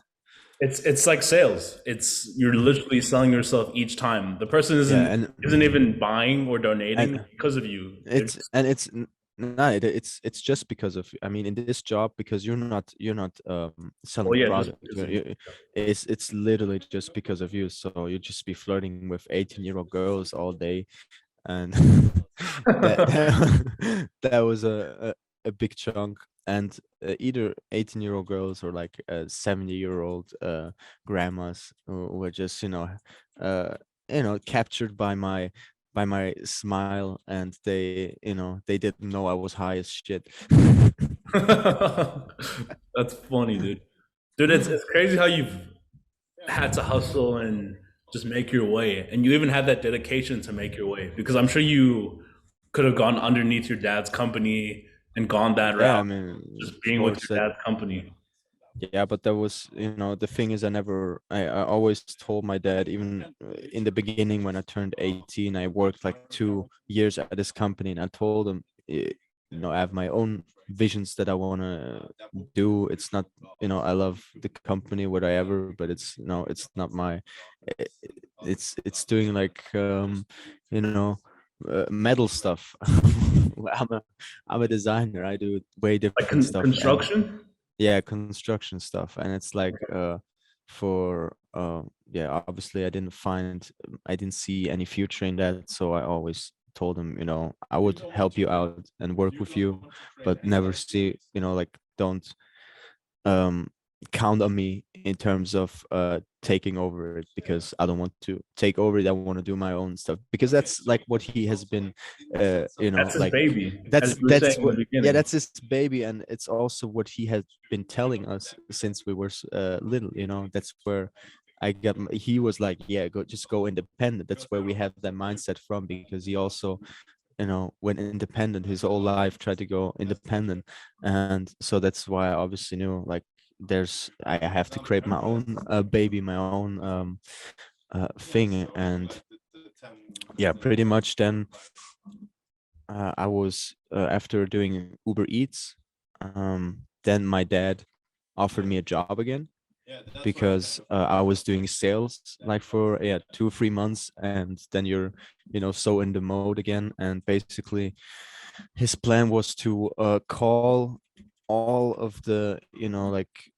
Speaker 2: It's like sales. It's you're literally selling yourself each time. The person
Speaker 1: Yeah,
Speaker 2: isn't even buying or donating
Speaker 1: and
Speaker 2: because of you. They're
Speaker 1: it's
Speaker 2: just
Speaker 1: and it's n- no it's just because of, I mean, in this job, because you're not selling
Speaker 2: well,
Speaker 1: a
Speaker 2: yeah, just
Speaker 1: product.
Speaker 2: because of you.
Speaker 1: It's literally just because of you. So you just be flirting with 18-year-old girls all day. And that was a big chunk. And either 18-year-old girls or like 70-year-old grandmas who were just uh captured by my smile, and they didn't know I was high as shit.
Speaker 2: That's funny, dude. Dude, it's crazy how you've had to hustle and just make your way, and you even had that dedication to make your way. Because I'm sure you could have gone underneath your dad's company and gone that
Speaker 1: Yeah,
Speaker 2: route,
Speaker 1: I mean,
Speaker 2: just
Speaker 1: of
Speaker 2: being with
Speaker 1: course that.
Speaker 2: your dad's company.
Speaker 1: Yeah, but that was, the thing is, I always told my dad, even in the beginning when I turned 18, I worked like 2 years at this company, and I told him, I have my own visions that I want to do. It's not, I love the company, whatever, but it's not my, i- it's doing like, metal stuff. I'm a, I'm a designer. I do way
Speaker 2: Like
Speaker 1: different stuff. And
Speaker 2: construction.
Speaker 1: yeah, construction stuff. And it's like for yeah, obviously I didn't see any future in that. So I always told him, I would help you out and work with you, but never see, like, don't um count on me in terms of taking over it, because I don't want to take over it. I want to do my own stuff, because that's like what he has been
Speaker 2: That's his
Speaker 1: like,
Speaker 2: baby, as
Speaker 1: that's
Speaker 2: you were saying
Speaker 1: that's
Speaker 2: in the
Speaker 1: what, yeah,
Speaker 2: beginning.
Speaker 1: that's his baby. And it's also what he has been telling us since we were little. That's where he was like, yeah, just go independent. That's where we have that mindset from, because he also went independent his whole life, tried to go independent. And so that's why I obviously knew, like, I have to create my own baby, my own thing. And yeah, pretty much then I was after doing Uber Eats, then my dad offered me a job again. because I was doing sales like for 2 or 3 months, and then you're so in the mode again. And basically, his plan was to call all of the like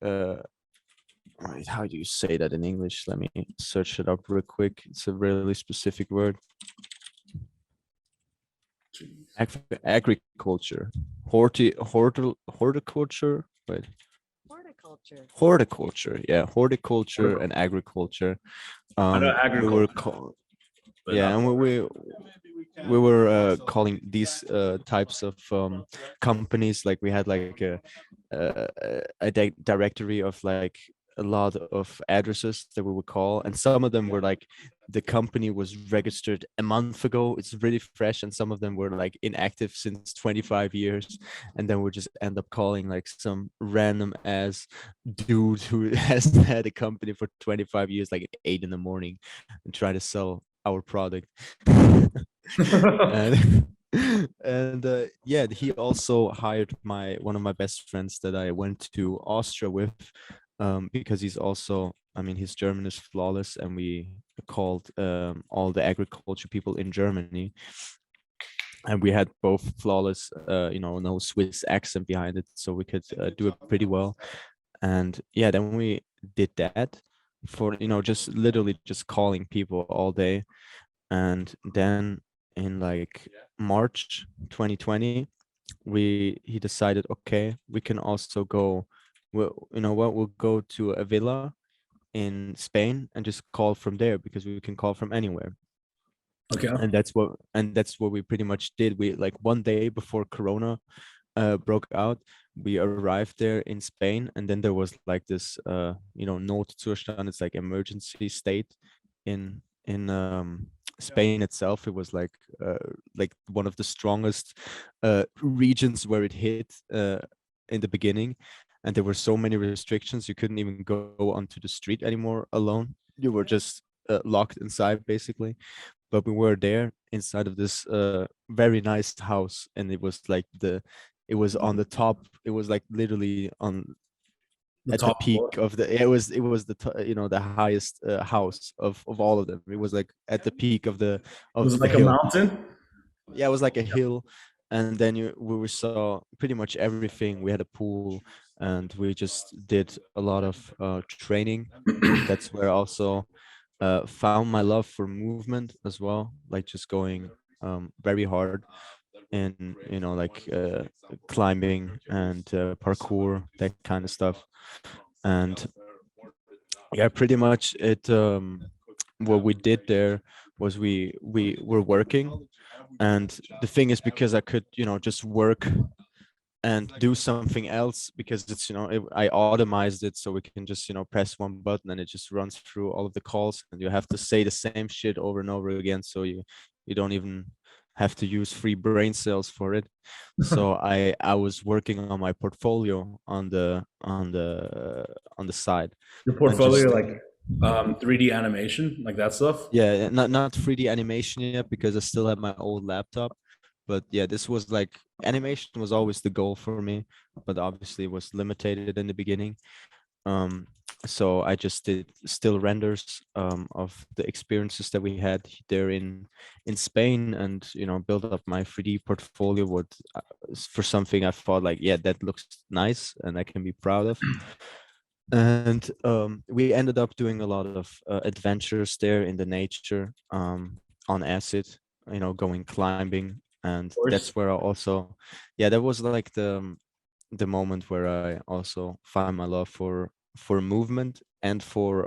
Speaker 1: right, how do you say that in English? Let me search it up real quick. It's a really specific word. Agriculture, horticulture. Wait, horticulture. Yeah, horticulture and agriculture.
Speaker 2: I know
Speaker 1: We were
Speaker 2: agriculture, but
Speaker 1: yeah, and we were calling these types of companies, like we had like a directory of like a lot of addresses that we would call, and some of them were like the company was registered a month ago, it's really fresh, and some of them were like inactive since 25 years, and then we just end up calling like some random ass dude who has had a company for 25 years, like at 8 in the morning, and try to sell our product. And yeah, he also hired my one of my best friends that I went to Austria with, because he's also, I mean, his German is flawless, and we called all the agriculture people in Germany, and we had both flawless, no Swiss accent behind it, so we could do it pretty well. And yeah, then we did that for just literally just calling people all day. And then in like March 2020, he decided, okay, we can also go, well, you know what, we'll go to a villa in Spain and just call from there, because we can call from anywhere.
Speaker 2: okay.
Speaker 1: And that's what we pretty much did. We, like, one day before Corona broke out, we arrived there in Spain, and then there was like this Notzustand, it's like emergency state in Spain itself. It was like one of the strongest regions where it hit in the beginning, and there were so many restrictions, you couldn't even go onto the street anymore alone. You were just locked inside basically. But we were there inside of this very nice house, and it was on the top, it was like literally on
Speaker 2: The
Speaker 1: at the
Speaker 2: top floor.
Speaker 1: peak of it was the highest house of all of them. It was like at the peak of the
Speaker 2: Was it like a
Speaker 1: hill.
Speaker 2: mountain?
Speaker 1: Yeah, it was like a hill. And then we saw pretty much everything. We had a pool, and we just did a lot of training. That's where I also found my love for movement as well, like just going very hard in like climbing and parkour, that kind of stuff. And yeah, pretty much what we did there was we were working. And the thing is, because I could just work and do something else, because it's I automized it, so we can just press one button and it just runs through all of the calls, and you have to say the same shit over and over again, so you don't even have to use free brain cells for it. So I was working on my portfolio on the side.
Speaker 2: Your
Speaker 1: And just,
Speaker 2: portfolio, like 3D animation, like that stuff.
Speaker 1: yeah, not 3D animation yet, because I still have my old laptop. But yeah, this was like, animation was always the goal for me, but obviously it was limited in the beginning. So I just did still renders of the experiences that we had there in Spain, and build up my 3D portfolio with for something I thought like, yeah, that looks nice and I can be proud of. And we ended up doing a lot of adventures there in the nature, on acid, going climbing. And that's where I also, yeah, that was like the moment where I also find my love for movement, and for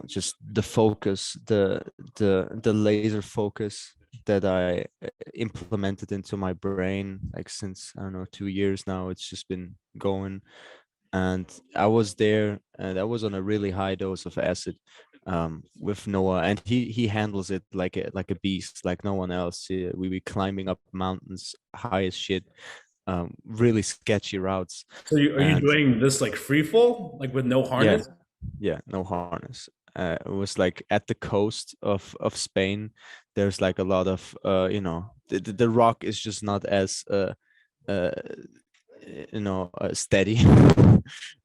Speaker 1: just the focus, the laser focus that I implemented into my brain, like since, I don't know, 2 years now. It's just been going. And I was there, and I was on a really high dose of acid with Noah, and he handles it like a beast, like no one else. We be climbing up mountains high as shit, really sketchy routes.
Speaker 2: So are you
Speaker 1: And
Speaker 2: doing this like free fall, like with no
Speaker 1: yeah,
Speaker 2: harness?
Speaker 1: yeah, no harness. It was like at the coast of Spain. There's like a lot of the rock is just not as uh steady.
Speaker 2: Mm.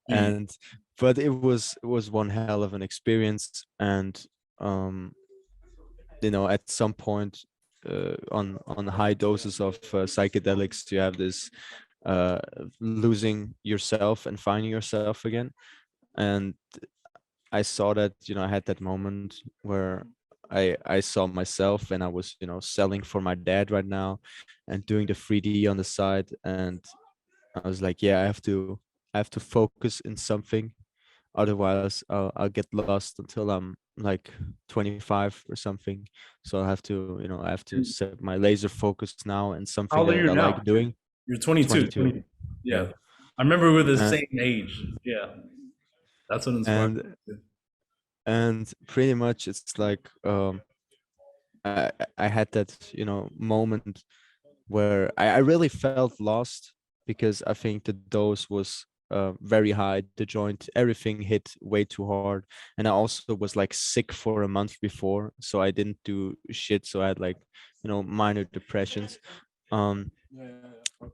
Speaker 1: And but it was one hell of an experience. And um at some point, on high doses of psychedelics, you have this uh losing yourself and finding yourself again. And I saw that, I had that moment where I saw myself, and I was, selling for my dad right now and doing the 3D on the side. And I was like, yeah, I have to focus in something. Otherwise, I'll get lost until I'm like 25 or something. So I have to
Speaker 2: And
Speaker 1: set my laser focus now and
Speaker 2: how
Speaker 1: something
Speaker 2: old are
Speaker 1: that
Speaker 2: you
Speaker 1: I like
Speaker 2: now?
Speaker 1: doing.
Speaker 2: You're 22.
Speaker 1: 22.
Speaker 2: Yeah. I remember we were the
Speaker 1: Uh,
Speaker 2: same age. Yeah. That's what inspired
Speaker 1: and
Speaker 2: me.
Speaker 1: and pretty much it's like, I had that, moment where I really felt lost, because I think the dose was very high. The joint, everything hit way too hard. And I also was like sick for a month before, so I didn't do shit. So I had like, minor depressions. Um,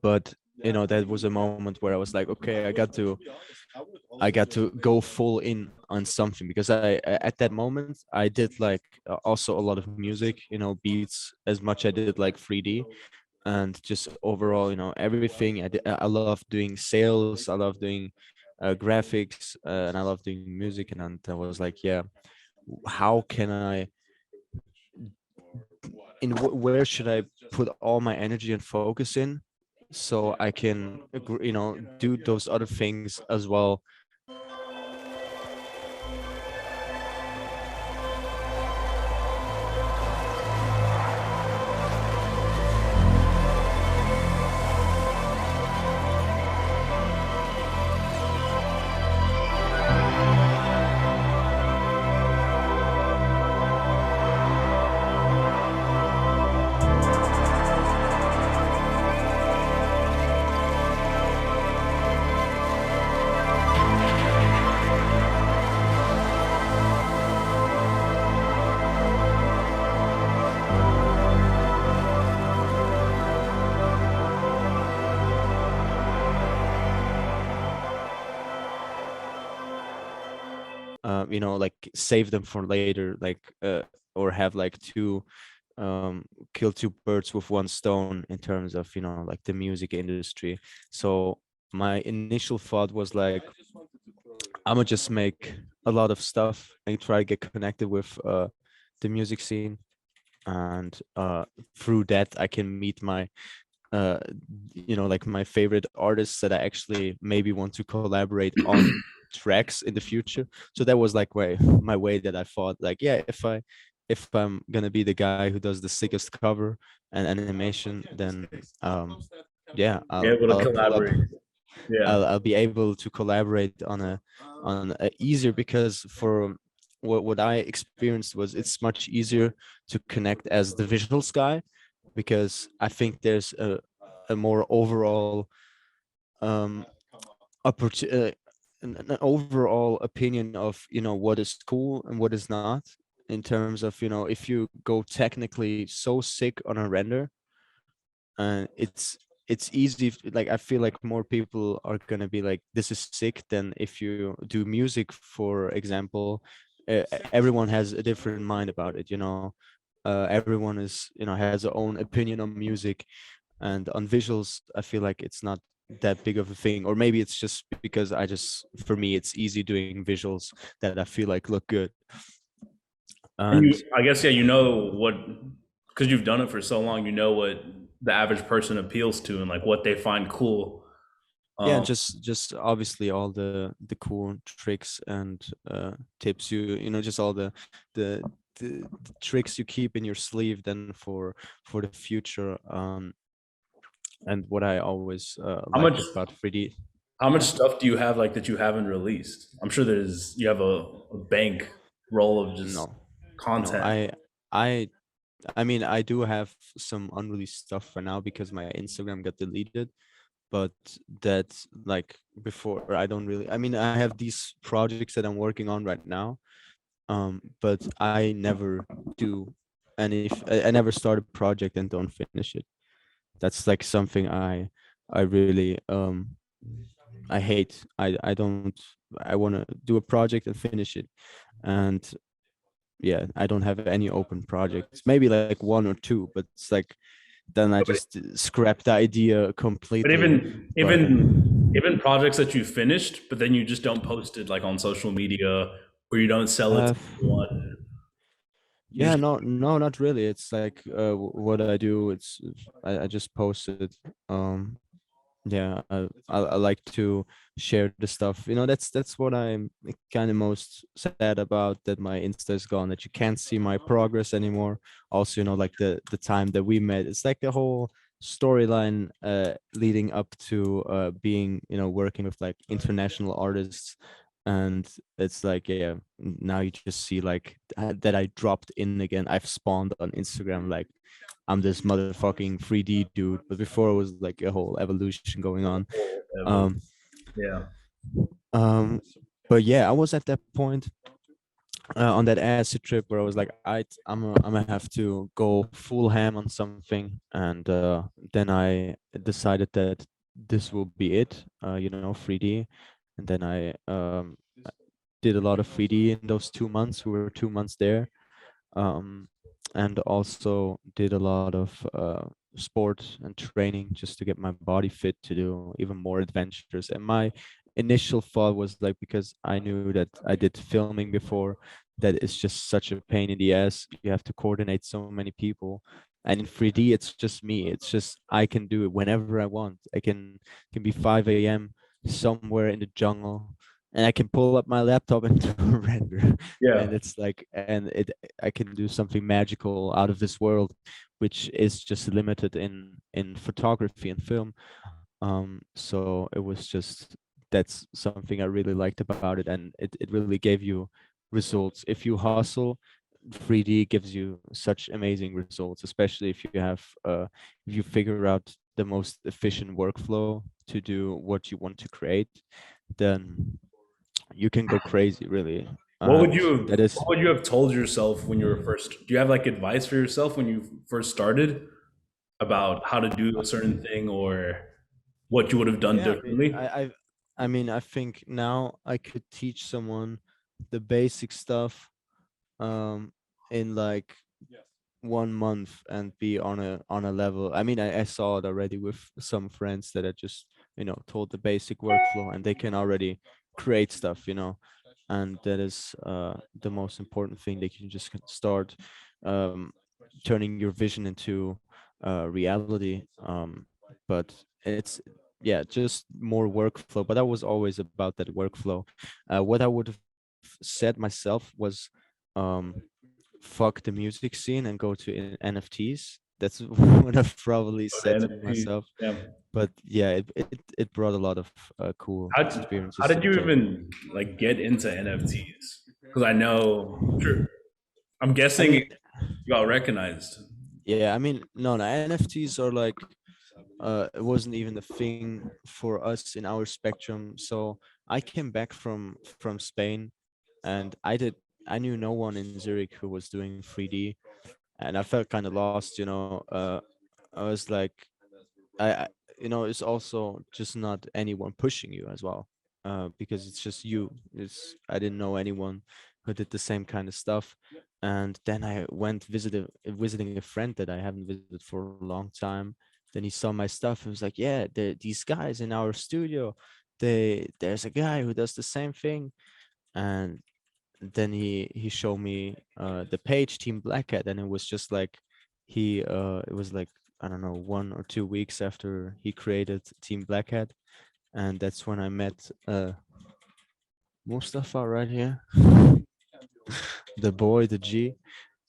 Speaker 1: but that was a moment where I was like, okay, I got to go full in on something, because at that moment I did like, also a lot of music, beats, as much I did like 3D, and just overall, everything. I love doing sales, I love doing graphics, and I love doing music. And I was like, yeah, how can I, where should I put all my energy and focus in, so I can, do those other things as well. Like save them for later, like, or have like um kill two birds with one stone, in terms of, like the music industry. So my initial thought was like, I'm gonna just make a lot of stuff and try to get connected with the music scene. And through that I can meet my, uh like my favorite artists that I actually maybe want to collaborate on tracks in the future. So that was like my way that I thought, like, yeah, if I'm gonna be the guy who does the sickest cover and animation, then yeah,
Speaker 2: Be able to
Speaker 1: I'll pull up.
Speaker 2: collaborate. Yeah.
Speaker 1: I'll be able to collaborate on a easier, because for what I experienced was, it's much easier to connect as the visuals guy, because I think there's a more overall, um an overall opinion of, what is cool and what is not, in terms of, if you go technically so sick on a render, and it's easy, like I feel like more people are gonna be like, this is sick, than if you do music, for example. Everyone has a different mind about it, everyone is, has their own opinion on music. And on visuals, I feel like it's not that big of a thing, or maybe it's just because for me, it's easy doing visuals that I feel like look good.
Speaker 2: And
Speaker 1: And
Speaker 2: you, I guess, yeah, you know what, because you've done it for so long, you know what the average person appeals to and like what they find cool.
Speaker 1: yeah,
Speaker 2: Um,
Speaker 1: just obviously all the cool tricks and tips, just all the tricks you keep in your sleeve, then for the future. And what I always
Speaker 2: how much
Speaker 1: liked about 3D.
Speaker 2: how much
Speaker 1: Yeah.
Speaker 2: stuff do you have like that you haven't released? I'm sure you have a bank roll of just
Speaker 1: No, no,
Speaker 2: content.
Speaker 1: I I mean, I do have some unreleased stuff for now, because my Instagram got deleted. But that's like before, I don't really, I mean, I have these projects that I'm working on right now. But I never do, and if I never start a project and don't finish it. That's like something I I really I hate. I don't. I want to do a project and finish it, and yeah, I don't have any open projects. Maybe like one or two, but it's like then I
Speaker 2: But,
Speaker 1: just scrap the idea
Speaker 2: but
Speaker 1: completely.
Speaker 2: even
Speaker 1: But
Speaker 2: even projects that you finished, but then you just don't post it like on social media, or you don't sell it
Speaker 1: uh,
Speaker 2: to anyone. You
Speaker 1: yeah,
Speaker 2: just
Speaker 1: no, not really. It's like what I do. I just post it. Yeah, I like to share the stuff. That's what I'm kind of most sad about, that my Insta is gone, that you can't see my progress anymore. Also, like the time that we met, it's like the whole storyline leading up to being, working with like international artists. And it's like, yeah, now you just see like that I dropped in again. I've spawned on Instagram like I'm this motherfucking 3D dude. But before it was like a whole evolution going on. Um,
Speaker 2: yeah.
Speaker 1: um, but yeah, I was at that point on that acid trip where I was like, I'm gonna have to go full ham on something, and then I decided that this will be it. 3D, and then I did a lot of 3D in those 2 months. We were 2 months there, um, and also did a lot of sport and training just to get my body fit to do even more adventures. And my initial thought was like, because I knew that I did filming before, that it's just such a pain in the ass. You have to coordinate so many people. And in 3D, it's just me. It's just I can do it whenever I want. I can be 5 a.m. somewhere in the jungle, and I can pull up my laptop and do a render. And
Speaker 2: Yeah.
Speaker 1: it's like, and it I can do something magical out of this world, which is just limited in photography and film. So it was just, that's something I really liked about it, and it really gave you results. If you hustle, 3D gives you such amazing results, especially if you figure out the most efficient workflow to do what you want to create, then you can go crazy, really. And that is,
Speaker 2: What would you have told yourself when you were first? Do you have like advice for yourself when you first started about how to do a certain thing or what you would have done
Speaker 1: yeah,
Speaker 2: differently?
Speaker 1: I think now I could teach someone the basic stuff um in like 1 month and be on a level. I saw it already with some friends that I just told the basic workflow, and they can already create stuff, and that is the most important thing. They can just start um turning your vision into reality. But it's, yeah, just more workflow. But I was always about that workflow. What I would have said myself was, um fuck the music scene and go to NFTs. That's what I've probably
Speaker 2: Go to
Speaker 1: said to
Speaker 2: NFTs.
Speaker 1: myself.
Speaker 2: Yeah.
Speaker 1: But yeah, it brought a lot of cool
Speaker 2: How
Speaker 1: experiences to
Speaker 2: did
Speaker 1: the
Speaker 2: you
Speaker 1: table.
Speaker 2: even like get into NFTs? Because I know, sure, I'm
Speaker 1: I
Speaker 2: guessing
Speaker 1: mean,
Speaker 2: you got recognized.
Speaker 1: yeah, no, NFTs are like, it wasn't even a thing for us in our spectrum. So I came back from Spain, and I knew no one in Zurich who was doing 3D, and I felt kind of lost. I was like, I it's also just not anyone pushing you as well, because it's just you. I didn't know anyone who did the same kind of stuff. And then I went visiting a friend that I haven't visited for a long time. Then he saw my stuff and was like, yeah, these guys in our studio, there's a guy who does the same thing. And then he showed me the page Team Black Hat, and it was just like, it was like, I don't know, 1 or 2 weeks after he created Team Black Hat. And that's when I met Mustafa right here, the boy, the G.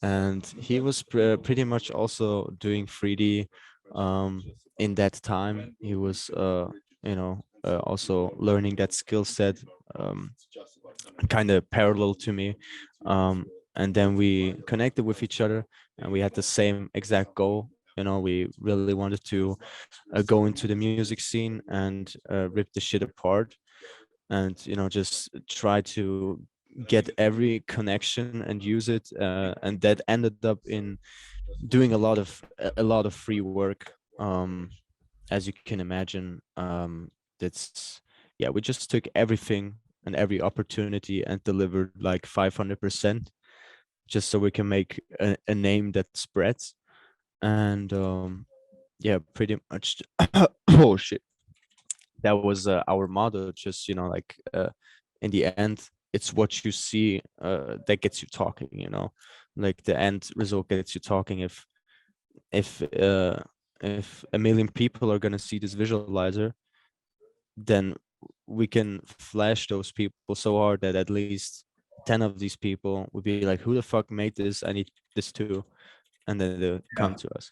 Speaker 1: And he was pretty much also doing 3D in that time. He was also learning that skill set, um, kind of parallel to me. And then we connected with each other, and we had the same exact goal. We really wanted to go into the music scene and rip the shit apart, and just try to get every connection and use it. And that ended up in doing a lot of free work. as you can imagine, that's yeah, we just took everything and every opportunity and delivered like 500%, just so we can make a name that spreads. And yeah, pretty much. Oh shit, that was our motto. Just, like, in the end, it's what you see that gets you talking, like the end result gets you talking. If a million people are going to see this visualizer, then we can flash those people so hard that at least 10 of these people would be like, who the fuck made this? I need this too. And then they'll come
Speaker 2: Yeah.
Speaker 1: to us.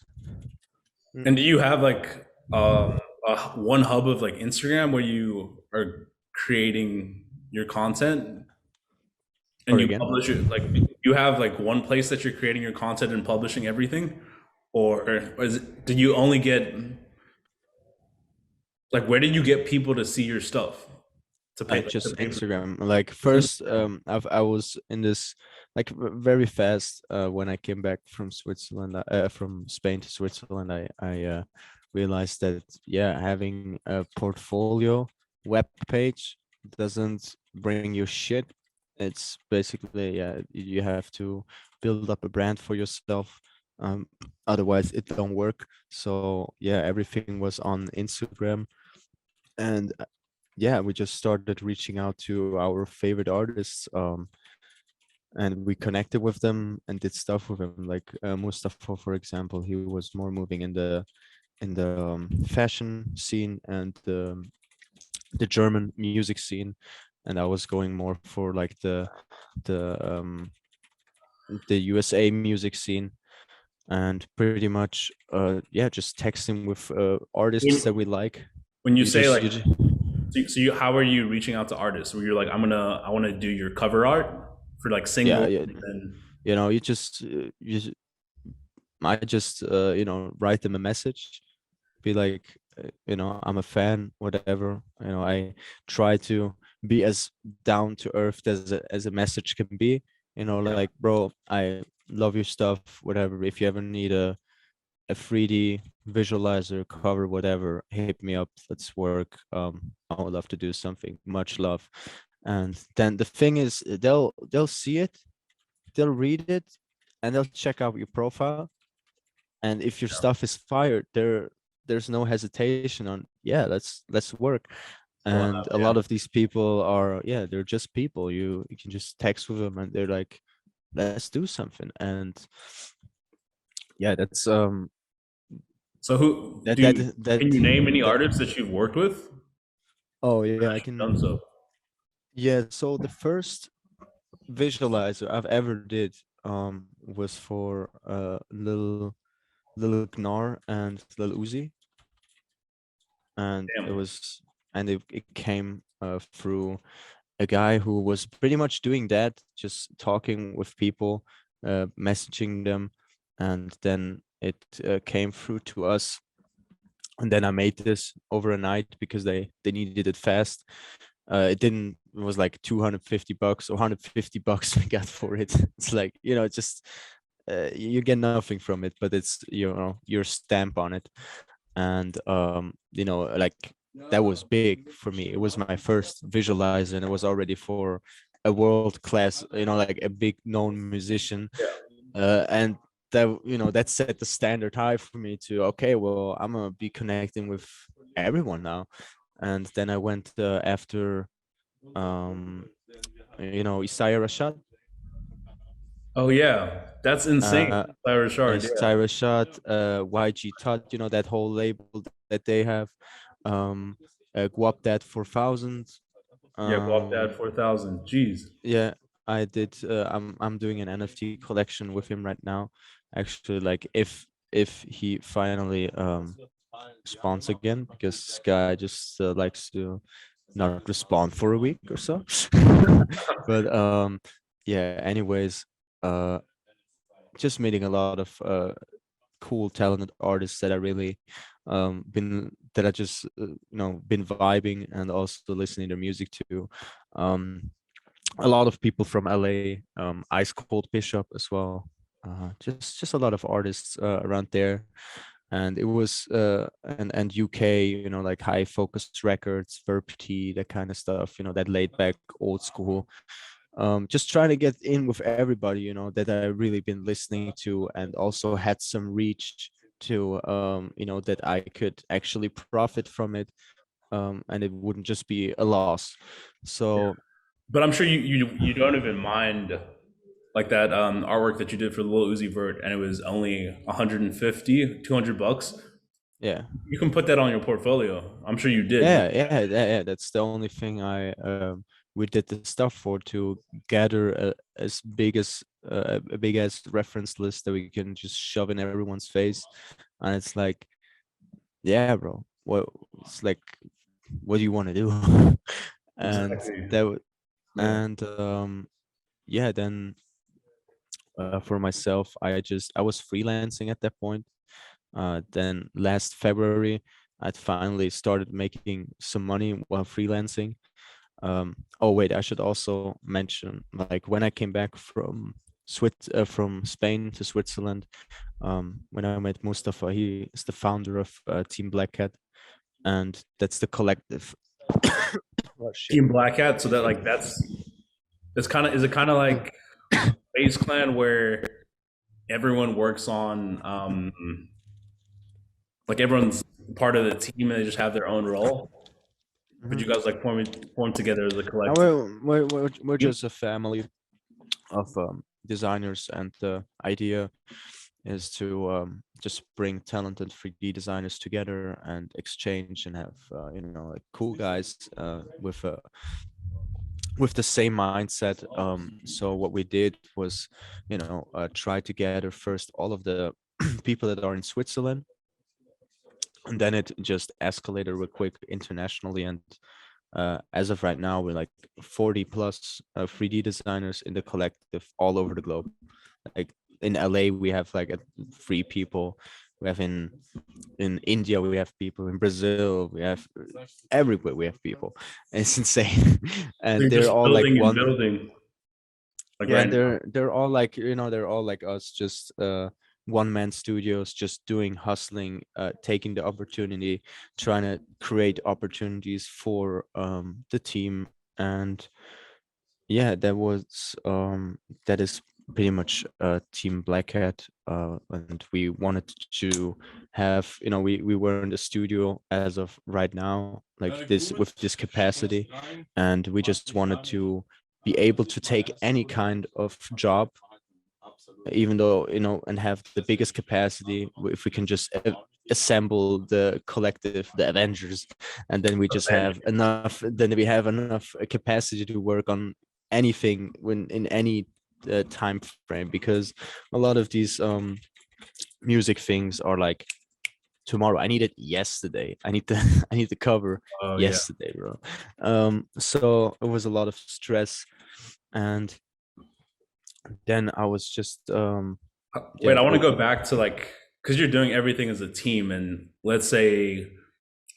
Speaker 2: And do you have like one hub of like Instagram where you are creating your content and
Speaker 1: Or
Speaker 2: you
Speaker 1: again,
Speaker 2: publish it? Like, you have like one place that you're creating your content and publishing everything, or do you only get like, where did you get people to see your stuff to pay
Speaker 1: just
Speaker 2: to pay for it?
Speaker 1: Instagram. Like
Speaker 2: It's
Speaker 1: first,
Speaker 2: Instagram.
Speaker 1: I was in this, like, very fast, when I came back from Switzerland, from Spain to Switzerland. I realized that, yeah, having a portfolio web page doesn't bring you shit. It's basically, yeah, you have to build up a brand for yourself. Um, Otherwise it don't work. So yeah, everything was on Instagram. And yeah, we just started reaching out to our favorite artists, and we connected with them and did stuff with them. Like, Mustafa, for example, he was more moving in the fashion scene and the German music scene, and I was going more for like the USA music scene. And pretty much, yeah, just texting with artists that
Speaker 2: When,
Speaker 1: we like.
Speaker 2: when you
Speaker 1: You
Speaker 2: say
Speaker 1: just
Speaker 2: like,
Speaker 1: you just
Speaker 2: how are you reaching out to artists? Where you're like, I want to do your cover art for like
Speaker 1: yeah,
Speaker 2: singles,
Speaker 1: yeah,
Speaker 2: and
Speaker 1: you just I just, write them a message, be like, I'm a fan, whatever. I try to be as down to earth as a message can be.
Speaker 2: yeah,
Speaker 1: Like, bro, I love your stuff, whatever. If you ever need a 3D visualizer cover, whatever, hit me up. Let's work. I would love to do something. Much love. And then the thing is, they'll see it, they'll read it, and they'll check out your profile. And if your stuff is fired, there's no hesitation on, yeah, let's work.
Speaker 2: wow,
Speaker 1: And a
Speaker 2: yeah.
Speaker 1: lot of these people are, yeah, they're just people. You can just text with them and they're like, let's do something. And yeah, that's
Speaker 2: So who
Speaker 1: that
Speaker 2: do
Speaker 1: that
Speaker 2: you,
Speaker 1: that
Speaker 2: can you name any
Speaker 1: that
Speaker 2: artists that you've worked with?
Speaker 1: oh yeah, I
Speaker 2: You've done so.
Speaker 1: can. Yeah, so the first visualizer I've ever did was for Lil Gnar and Lil Uzi. And it
Speaker 2: Damn.
Speaker 1: was and it came through a guy who was pretty much doing that, just talking with people, messaging them. And then it came through to us. And then I made this over a night because they needed it fast. It was like 250 bucks or 150 bucks we got for it. It's like, just you get nothing from it, but it's, your stamp on it. And like, that was big for me. It was my first visualizer, and it was already for a world class, like a big known musician. And that set the standard high for me to, okay, well, I'm gonna be connecting with everyone now. And then I went after Isaiah Rashad.
Speaker 2: Oh yeah, that's insane.
Speaker 1: uh
Speaker 2: Larry Richard, yeah.
Speaker 1: Isaiah Rashad, YG Tut, that whole label that they have. um Guap that 4000.
Speaker 2: Yeah, Guap Dad
Speaker 1: um
Speaker 2: 4000. Jeez.
Speaker 1: yeah, I did. I'm doing an NFT collection with him right now. Actually, like, if he finally responds again, because this guy just likes to not respond for a week or so. But yeah. Anyways, uh, just meeting a lot of cool, talented artists that I really been that I just been vibing and also listening to music to. Um, a lot of people from LA, Ice Cold Bishop as well. Just a lot of artists around there. and it was and UK, you know, like High Focus Records, Verpty, that kind of stuff, you know, that laid back old school. Just trying to get in with everybody, you know, that I really been listening to, and also had some reach to, you know, that I could actually profit from it, and it wouldn't just be a loss. So
Speaker 4: But I'm sure you don't even mind like that artwork that you did for Lil Uzi Vert, and it was only 150, $200.
Speaker 1: yeah,
Speaker 4: You can put that on your portfolio. I'm sure you did.
Speaker 1: yeah, that's the only thing I we did the stuff for, to gather as big as a big ass reference list that we can just shove in everyone's face. And it's like, yeah, bro, what it's like, what do you want to do? And
Speaker 4: Exactly.
Speaker 1: that w-
Speaker 4: Yeah.
Speaker 1: and yeah, then for myself, I was freelancing at that point. Then last February, I'd finally started making some money while freelancing. Oh wait, I should also mention, like, when I came back from from Spain to Switzerland, when I met Mustafa, he is the founder of Team Black Cat, and that's the collective. Oh shit.
Speaker 4: Team Black Hat. So that like that's kind of is it kind of like Base Clan where everyone works on like everyone's part of the team and they just have their own role. But
Speaker 1: Mhm.
Speaker 4: you guys like form together as a
Speaker 1: And
Speaker 4: collective.
Speaker 1: we're just a family of designers, and the idea is to just bring talented 3D designers together and exchange, and have you know, like, cool guys with the same mindset. So what we did was, you know, try to gather first all of the people that are in Switzerland, and then it just escalated real quick internationally. And as of right now, we're like 40 plus 3D designers in the collective all over the globe. Like in LA, we have like 3 people. We have in India, we have people. In Brazil, we have everywhere. We have people. It's insane,
Speaker 4: So
Speaker 1: and
Speaker 4: you're
Speaker 1: they're
Speaker 4: just
Speaker 1: all like
Speaker 4: building and
Speaker 1: one.
Speaker 4: building like
Speaker 1: Yeah,
Speaker 4: right
Speaker 1: and
Speaker 4: now.
Speaker 1: they're all like, you know, they're all like us, just one man studios, just doing hustling, taking the opportunity, trying to create opportunities for the team. And yeah, that is pretty much Team Black Hat. And we wanted to have, you know, we were in the studio as of right now, like this, with this capacity, and we just wanted to be able to take any kind of job, even though, you know, and have the biggest capacity. If we can just assemble the collective, the Avengers, and then we just have enough, then we have enough capacity to work on anything when in any time frame. Because a lot of these music things are like, tomorrow, I need it yesterday, I need the I need the cover
Speaker 4: Oh yeah.
Speaker 1: yesterday, bro. So it was a lot of stress. And then I was just
Speaker 4: Wait,
Speaker 1: yeah
Speaker 4: I want to go back to like because you're doing everything as a team, and let's say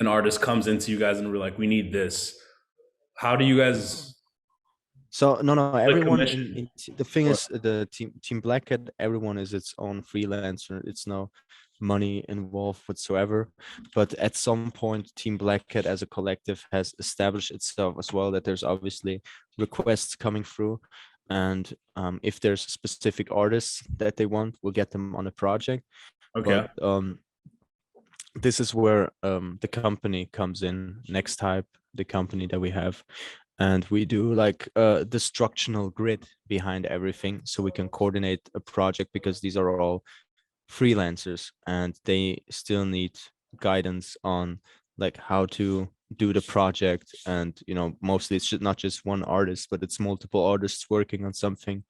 Speaker 4: an artist comes into you guys and we're like, we need this. How do you guys
Speaker 1: So no,
Speaker 4: like
Speaker 1: everyone
Speaker 4: commission?
Speaker 1: the thing
Speaker 4: Or
Speaker 1: is, the team Black Hat, everyone is its own freelancer. It's no money involved whatsoever. But at some point, Team Black Hat as a collective has established itself as well. That there's obviously requests coming through, and if there's specific artists that they want, we'll get them on a project. But
Speaker 4: okay,
Speaker 1: this is where the company comes in, Next Type, the company that we have, and we do like the structural grid behind everything, so we can coordinate a project, because these are all freelancers and they still need guidance on like how to do the project. And you know, mostly it's not just one artist, but it's multiple artists working on something.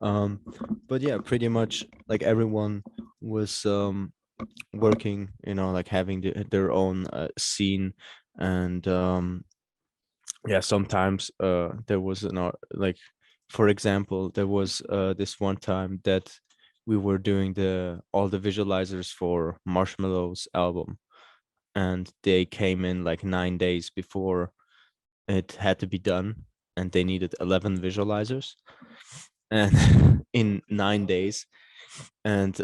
Speaker 1: um but yeah, pretty much like everyone was working, you know, like having their own scene. And yeah, sometimes there was like, for example, there was this one time that we were doing the all the visualizers for Marshmello's album, and they came in like 9 days before it had to be done, and they needed 11 visualizers. And in 9 days And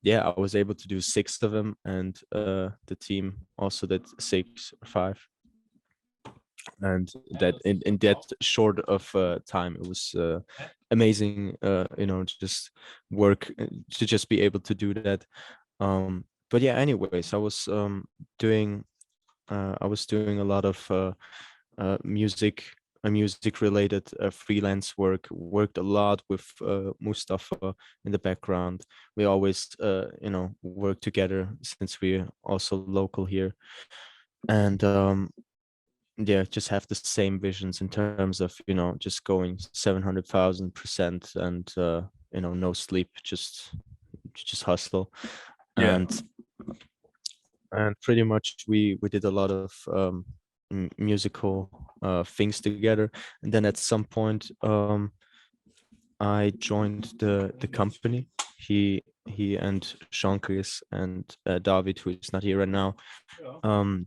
Speaker 1: yeah, I was able to do 6 of them, and the team also did 6 or 5. And that in that short of time, it was amazing, just work, to just be able to do that. But yeah, anyways, doing I was doing a lot of music music related freelance work, worked a lot with Mustafa in the background. We always work together since we're also local here. And yeah, just have the same visions in terms of just going 700,000%, and no sleep, just hustle.
Speaker 4: Yeah.
Speaker 1: And pretty much we did a lot of musical things together. And then at some point, I joined the company. He and Shankris and David, who is not here right now,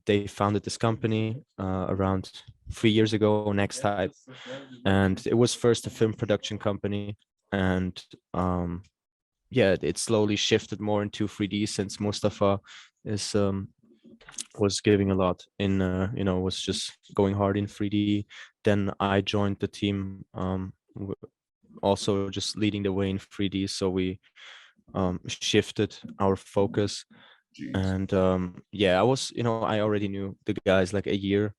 Speaker 1: they founded this company around 3 years ago, Next Type. And it was first a film production company. And yeah, it slowly shifted more into 3D, since Mustafa is was giving a lot in was just going hard in 3D. Then I joined the team, also just leading the way in 3D. So we shifted our focus. And yeah, I already knew the guys like a year,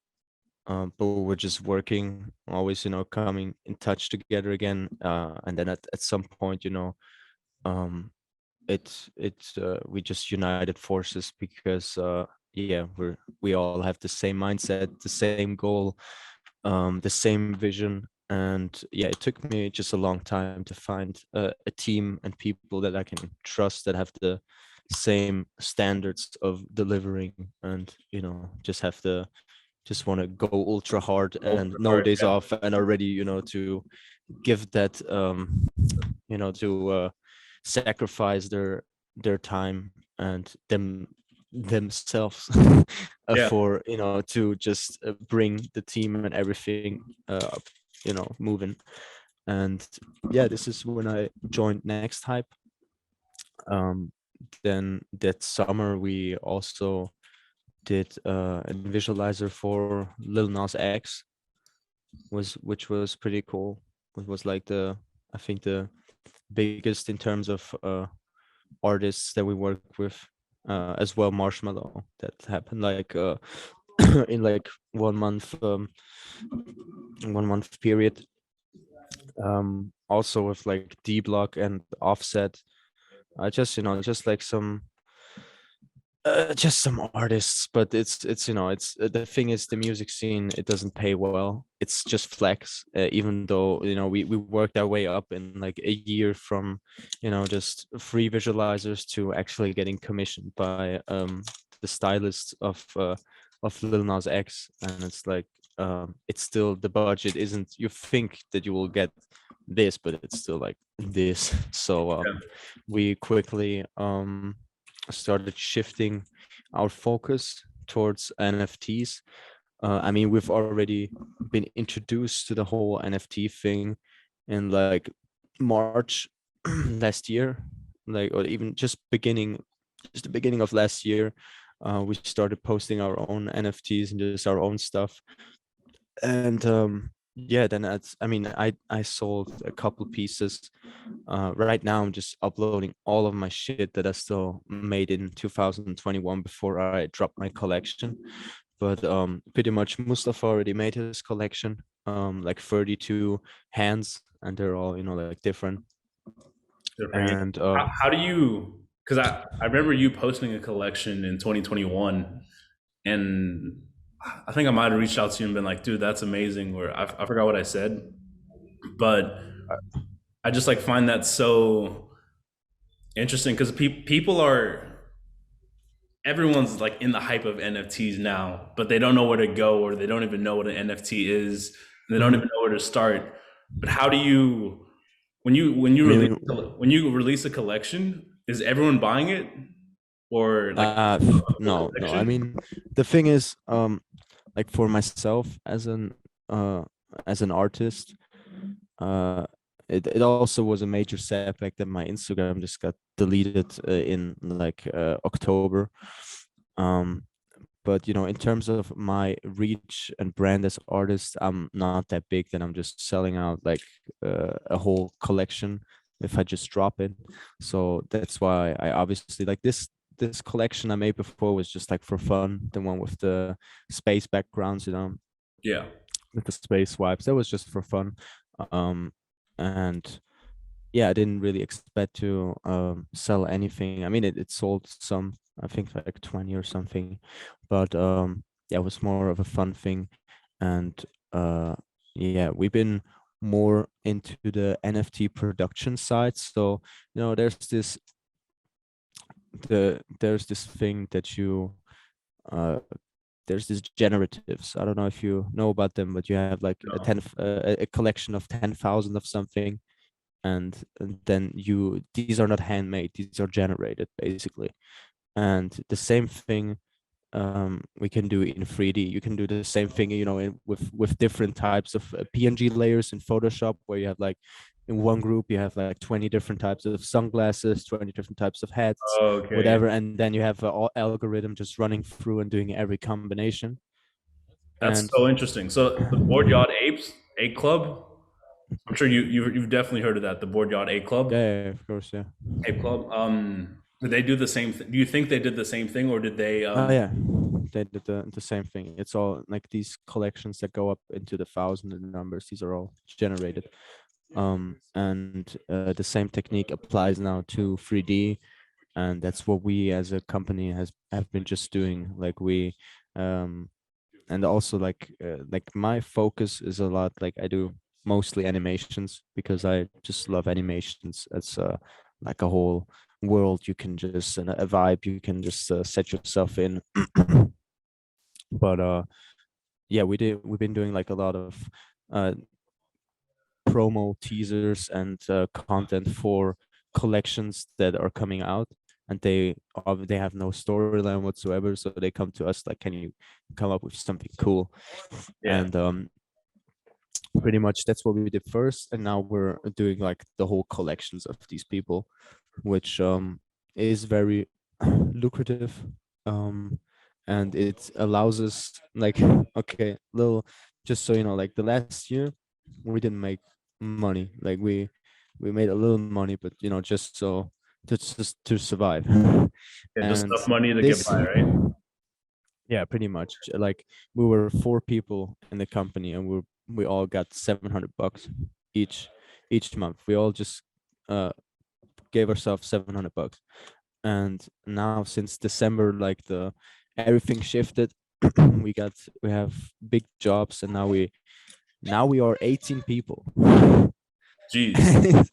Speaker 1: but we were just working, always coming in touch together again. And then at some point, um we just united forces, because yeah, we all have the same mindset, the same goal, the same vision. And yeah, it took me just a long time to find a team and people that I can trust, that have the same standards of delivering, and just want to go ultra hard and
Speaker 4: Ultra
Speaker 1: no
Speaker 4: hard,
Speaker 1: days
Speaker 4: yeah.
Speaker 1: off, and are ready to give that to sacrifice their time and themselves
Speaker 4: Yeah.
Speaker 1: for to just bring the team and everything moving. And yeah, this is when I joined Next Hype. um then that summer we also did a visualizer for Lil Nas X, which was pretty cool. It was like I think the biggest in terms of artists that we work with, as well Marshmello. That happened like in like 1 month, 1 month period. Also with like D Block and Offset. Just like some just some artists. But it's the thing is, the music scene, it doesn't pay well. It's just flex, even though we worked our way up in like a year from just free visualizers to actually getting commissioned by the stylist of Lil Nas X. And it's like, it's still, the budget isn't, you think that you will get this, but it's still like this. So
Speaker 4: Yeah.
Speaker 1: we quickly started shifting our focus towards NFTs. I mean, we've already been introduced to the whole NFT thing in like March last year, like, or even just the beginning of last year. We started posting our own NFTs and just our own stuff. And yeah, then I sold a couple pieces. Right now I'm just uploading all of my shit that I still made in 2021 before I dropped my collection. But pretty much Mustafa already made his collection, like 32 hands, and they're all like different.
Speaker 4: Different.
Speaker 1: And
Speaker 4: How do you? Because I remember you posting a collection in 2021, and I think I might have reached out to you and been like, "Dude, that's amazing." Or I forgot what I said, but I just like find that so interesting because people are everyone's like in the hype of NFTs now, but they don't know where to go or they don't even know what an NFT is. They don't
Speaker 1: Mhm.
Speaker 4: even know where to start. But how do you
Speaker 1: Really,
Speaker 4: when you release a collection, is everyone buying it or like full
Speaker 1: no, I
Speaker 4: collection?
Speaker 1: mean, the thing is, like for myself as an artist, uh it also was a major setback that my Instagram just got deleted in like October. Um, but in terms of my reach and brand as artist, I'm not that big that I'm just selling out like a whole collection if I just drop it. So that's why I obviously like this collection I made before was just like for fun. The one with the space backgrounds,
Speaker 4: Yeah.
Speaker 1: with the space wipes. That was just for fun. Um, and yeah, I didn't really expect to sell anything. I mean, it sold some, I think like 20 or something, but yeah, it was more of a fun thing. And yeah, we've been more into the NFT production side. So, there's this thing that uh there's these generatives. I don't know if you know about them, but you have like
Speaker 4: No.
Speaker 1: a collection of 10,000 of something, and then these are not handmade, these are generated basically. And the same thing we can do in 3D. You can do the same thing, with different types of PNG layers in Photoshop, where you have like in one group you have like 20 different types of sunglasses, 20 different types of hats,
Speaker 4: Okay.
Speaker 1: whatever, and then you have an algorithm just running through and doing every combination.
Speaker 4: That's
Speaker 1: And
Speaker 4: so interesting. So the Board Yacht Apes, Ape Club. I'm sure you've definitely heard of that. The Board Yacht Ape Club,
Speaker 1: yeah, of course, yeah.
Speaker 4: Ape Club. Did they do the same? Do you think they did the same thing, or did they?
Speaker 1: Oh yeah, they did the same thing. It's all like these collections that go up into the thousand in numbers. These are all generated. And the same technique applies now to 3D, and that's what we as a company have been just doing. Like we, and also like my focus is a lot like I do mostly animations because I just love animations. It's like a whole world you can just and a vibe you can just set yourself in. But yeah, we've been doing like a lot of uh promo teasers and content for collections that are coming out, and they have no storyline whatsoever, so they come to us like, can you come up with something cool?
Speaker 4: Yeah.
Speaker 1: And pretty much that's what we did first, and now we're doing like the whole collections of these people, which is very lucrative. um and it allows us like, okay, little, just so you know, like the last year we didn't make money. Like we made a little money, but just to survive.
Speaker 4: Yeah, just
Speaker 1: And
Speaker 4: enough money to get
Speaker 1: this,
Speaker 4: by, right?
Speaker 1: yeah, pretty much. Like we were four people in the company, and we all got $700 each month. We all just uh gave ourselves $700. And now since December, like the everything shifted. We have big jobs, and now we are 18 people.
Speaker 4: Jeez.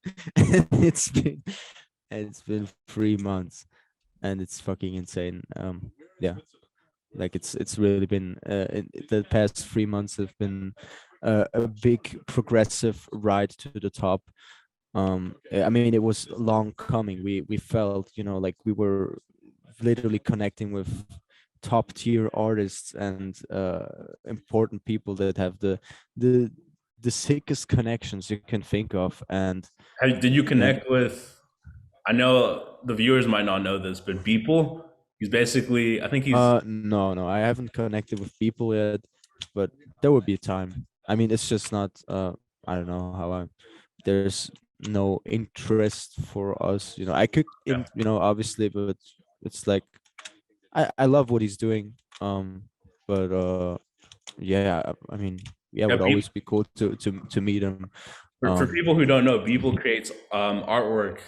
Speaker 1: And it's been 3 months, and it's fucking insane. Yeah, like it's really been the past 3 months have been a big progressive ride to the top. I mean, it was long coming. We felt, like we were literally connecting with top tier artists and important people that have the the sickest connections you can think of. And
Speaker 4: Did you
Speaker 1: then
Speaker 4: connect with? I know the viewers might not know this, but Beeple, he's basically, I think he's,
Speaker 1: no, I haven't connected with people yet, but there will be a time. I mean, it's just not I don't know how I there's no interest for us. I could
Speaker 4: yeah,
Speaker 1: obviously, but it's like I love what he's doing. But yeah, I mean, yeah, it
Speaker 4: yeah.
Speaker 1: would always be cool to meet him.
Speaker 4: For
Speaker 1: Um,
Speaker 4: people who don't know, Beeple creates artwork.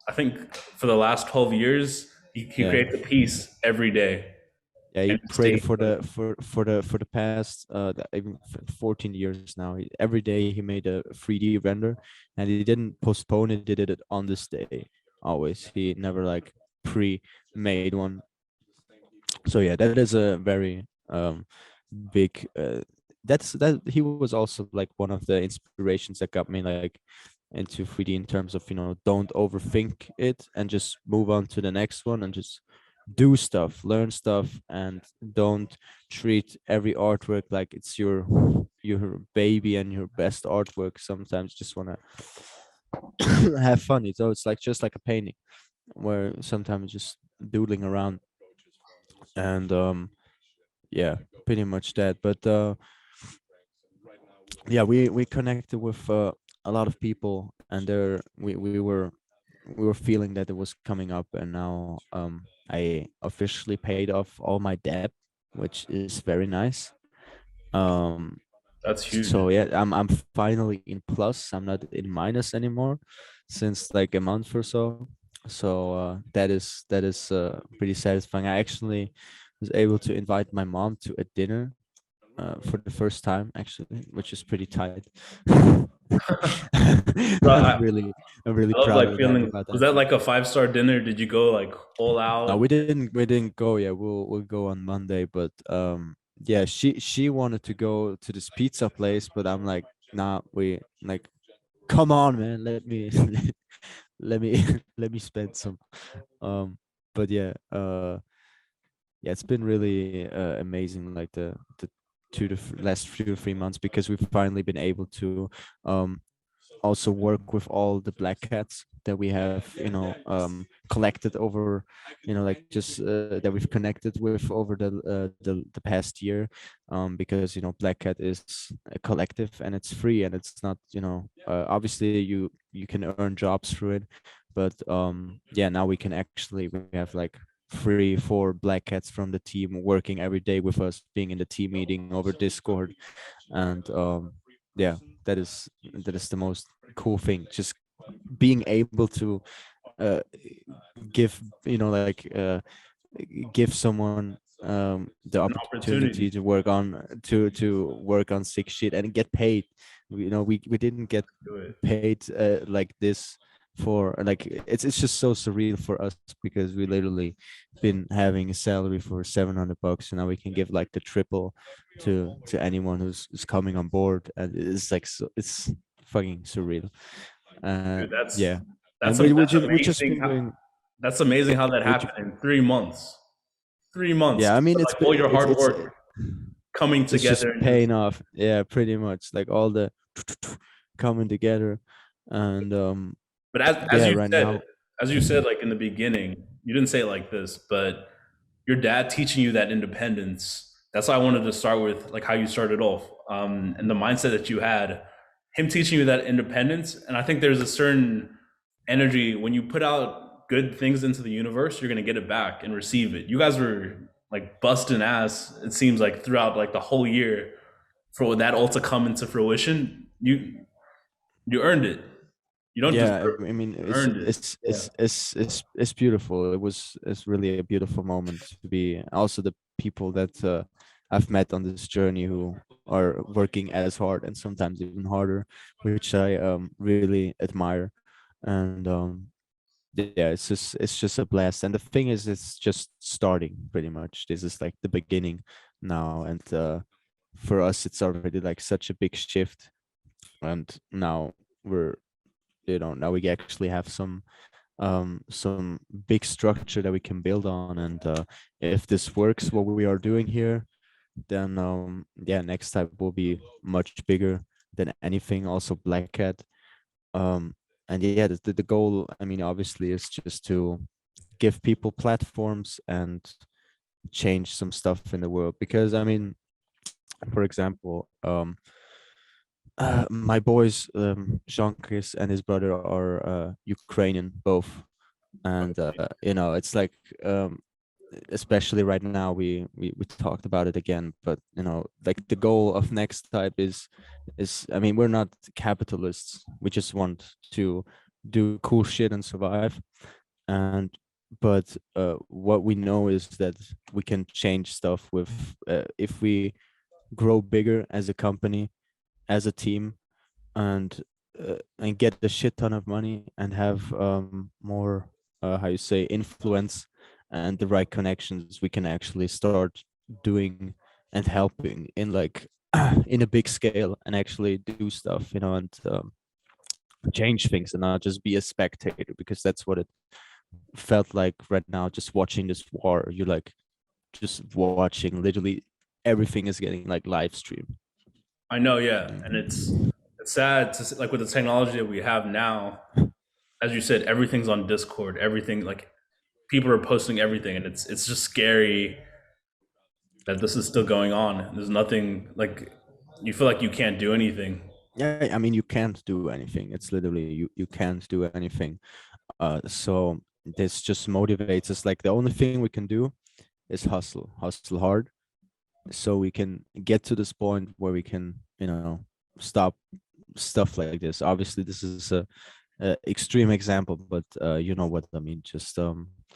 Speaker 4: I think for the last 12 years, he
Speaker 1: yeah.
Speaker 4: creates a piece every day.
Speaker 1: Yeah,
Speaker 4: And
Speaker 1: he
Speaker 4: he
Speaker 1: created
Speaker 4: stays
Speaker 1: for
Speaker 4: with
Speaker 1: the
Speaker 4: it.
Speaker 1: for the past even 14 years now. Every day he made a 3D render, and he didn't postpone it. He did it on this day always. He never like pre-made one. So yeah, that is a very big. That he was also like one of the inspirations that got me like into 3D in terms of don't overthink it and just move on to the next one and just do stuff, learn stuff, and don't treat every artwork like it's your baby and your best artwork. Sometimes just want to have fun. So it's like just like a painting where sometimes just doodling around, and yeah, pretty much that. But yeah, we connected with a lot of people, and there we were feeling that it was coming up, and now I officially paid off all my debt, which is very nice. um
Speaker 4: That's
Speaker 1: so
Speaker 4: huge.
Speaker 1: yeah, I'm finally in plus. I'm not in minus anymore since like a month or so. So that is pretty satisfying. I actually was able to invite my mom to a dinner for the first time, actually, which is pretty tight.
Speaker 4: Bro,
Speaker 1: I'm really
Speaker 4: I love
Speaker 1: proud
Speaker 4: like
Speaker 1: of that
Speaker 4: feeling.
Speaker 1: about
Speaker 4: Was
Speaker 1: that.
Speaker 4: that like a 5-star dinner? Did you go like all
Speaker 1: No,
Speaker 4: out?
Speaker 1: we didn't go yet. We'll go on Monday, but yeah, she wanted to go to this pizza place, but I'm like, nah, we like, come on, man, let me let me let me spend some. Um, but yeah, yeah, it's been really amazing, like the last 2 to 3 months, because we've finally been able to um also work with all the black cats that we have, collected over, like just that we've connected with over the past year, because black cat is a collective and it's free, and it's not, obviously you can earn jobs through it, but yeah, now we have like 3 4 black cats from the team working every day with us, being in the team meeting over Discord, and yeah, that is the most cool thing, just being able to uh give, like give someone the
Speaker 4: An
Speaker 1: opportunity
Speaker 4: opportunity
Speaker 1: to work on sick shit and get paid. We didn't get
Speaker 4: to do it.
Speaker 1: paid like this for, like, it's just so surreal for us, because we literally been having a salary for $700, and now we can give like the triple to anyone who's coming on board, and it's like, so it's fucking surreal.
Speaker 4: Dude,
Speaker 1: Yeah, and
Speaker 4: that's
Speaker 1: we
Speaker 4: that's
Speaker 1: we just
Speaker 4: amazing.
Speaker 1: been doing.
Speaker 4: That's amazing how that
Speaker 1: we
Speaker 4: happened in 3 months. 3 months,
Speaker 1: Yeah, I mean,
Speaker 4: like all your hard work coming
Speaker 1: it's just
Speaker 4: together and just
Speaker 1: paying off. Yeah, pretty much, like all the coming together, and
Speaker 4: But
Speaker 1: yeah, right now.
Speaker 4: as you said, like in the beginning, you didn't say it like this, but your dad teaching you that independence. That's why I wanted to start with like how you started off, and the mindset that you had. Him teaching you that independence, and I think there's a certain energy when you put out good things into the universe, you're gonna get it back and receive it. You guys were like busting ass. It seems like throughout like the whole year for that all to come into fruition. You earned it. You don't deserve
Speaker 1: Yeah, I
Speaker 4: it.
Speaker 1: mean,
Speaker 4: You
Speaker 1: it's
Speaker 4: earned it.
Speaker 1: it's
Speaker 4: Yeah.
Speaker 1: it's it's it's, it's beautiful. It's really a beautiful moment to be. Also, the people that I've met on this journey, who are working as hard and sometimes even harder, which I really admire. And yeah, it's just a blast. And the thing is, it's just starting pretty much. This is like the beginning now, and for us, it's already like such a big shift. And now we're, now we actually have some big structure that we can build on, and if this works, what we are doing here, then yeah, next time will be much bigger than anything. Also, Black Cat. um and yeah, the goal, I mean, obviously, is just to give people platforms and change some stuff in the world, because I mean, for example, my boys, Jean-Chris and his brother, are Ukrainian both, and it's like, um, especially right now, we talked about it again, but like the goal of Next Type is, I mean, we're not capitalists. We just want to do cool shit and survive, and but what we know is that we can change stuff with, if we grow bigger as a company, as a team, and get a shit ton of money, and have more, how you say, influence, and the right connections, we can actually start doing and helping in like in a big scale, and actually do stuff, and change things, and not just be a spectator, because that's what it felt like right now just watching this war. You're like just watching literally everything is getting like live stream.
Speaker 4: I know, yeah, and
Speaker 1: Mm.
Speaker 4: it's sad to like with the technology that we have now. As you said, everything's on Discord. Everything like people are posting everything, and it's just scary that this is still going on. There's nothing like you feel like you can't do anything.
Speaker 1: Yeah, I mean you can't do anything. It's literally you can't do anything. So this just motivates us. Like the only thing we can do is hustle hard, so we can get to this point where we can, stop stuff like this. Obviously, this is a extreme example, but you know what I mean. Just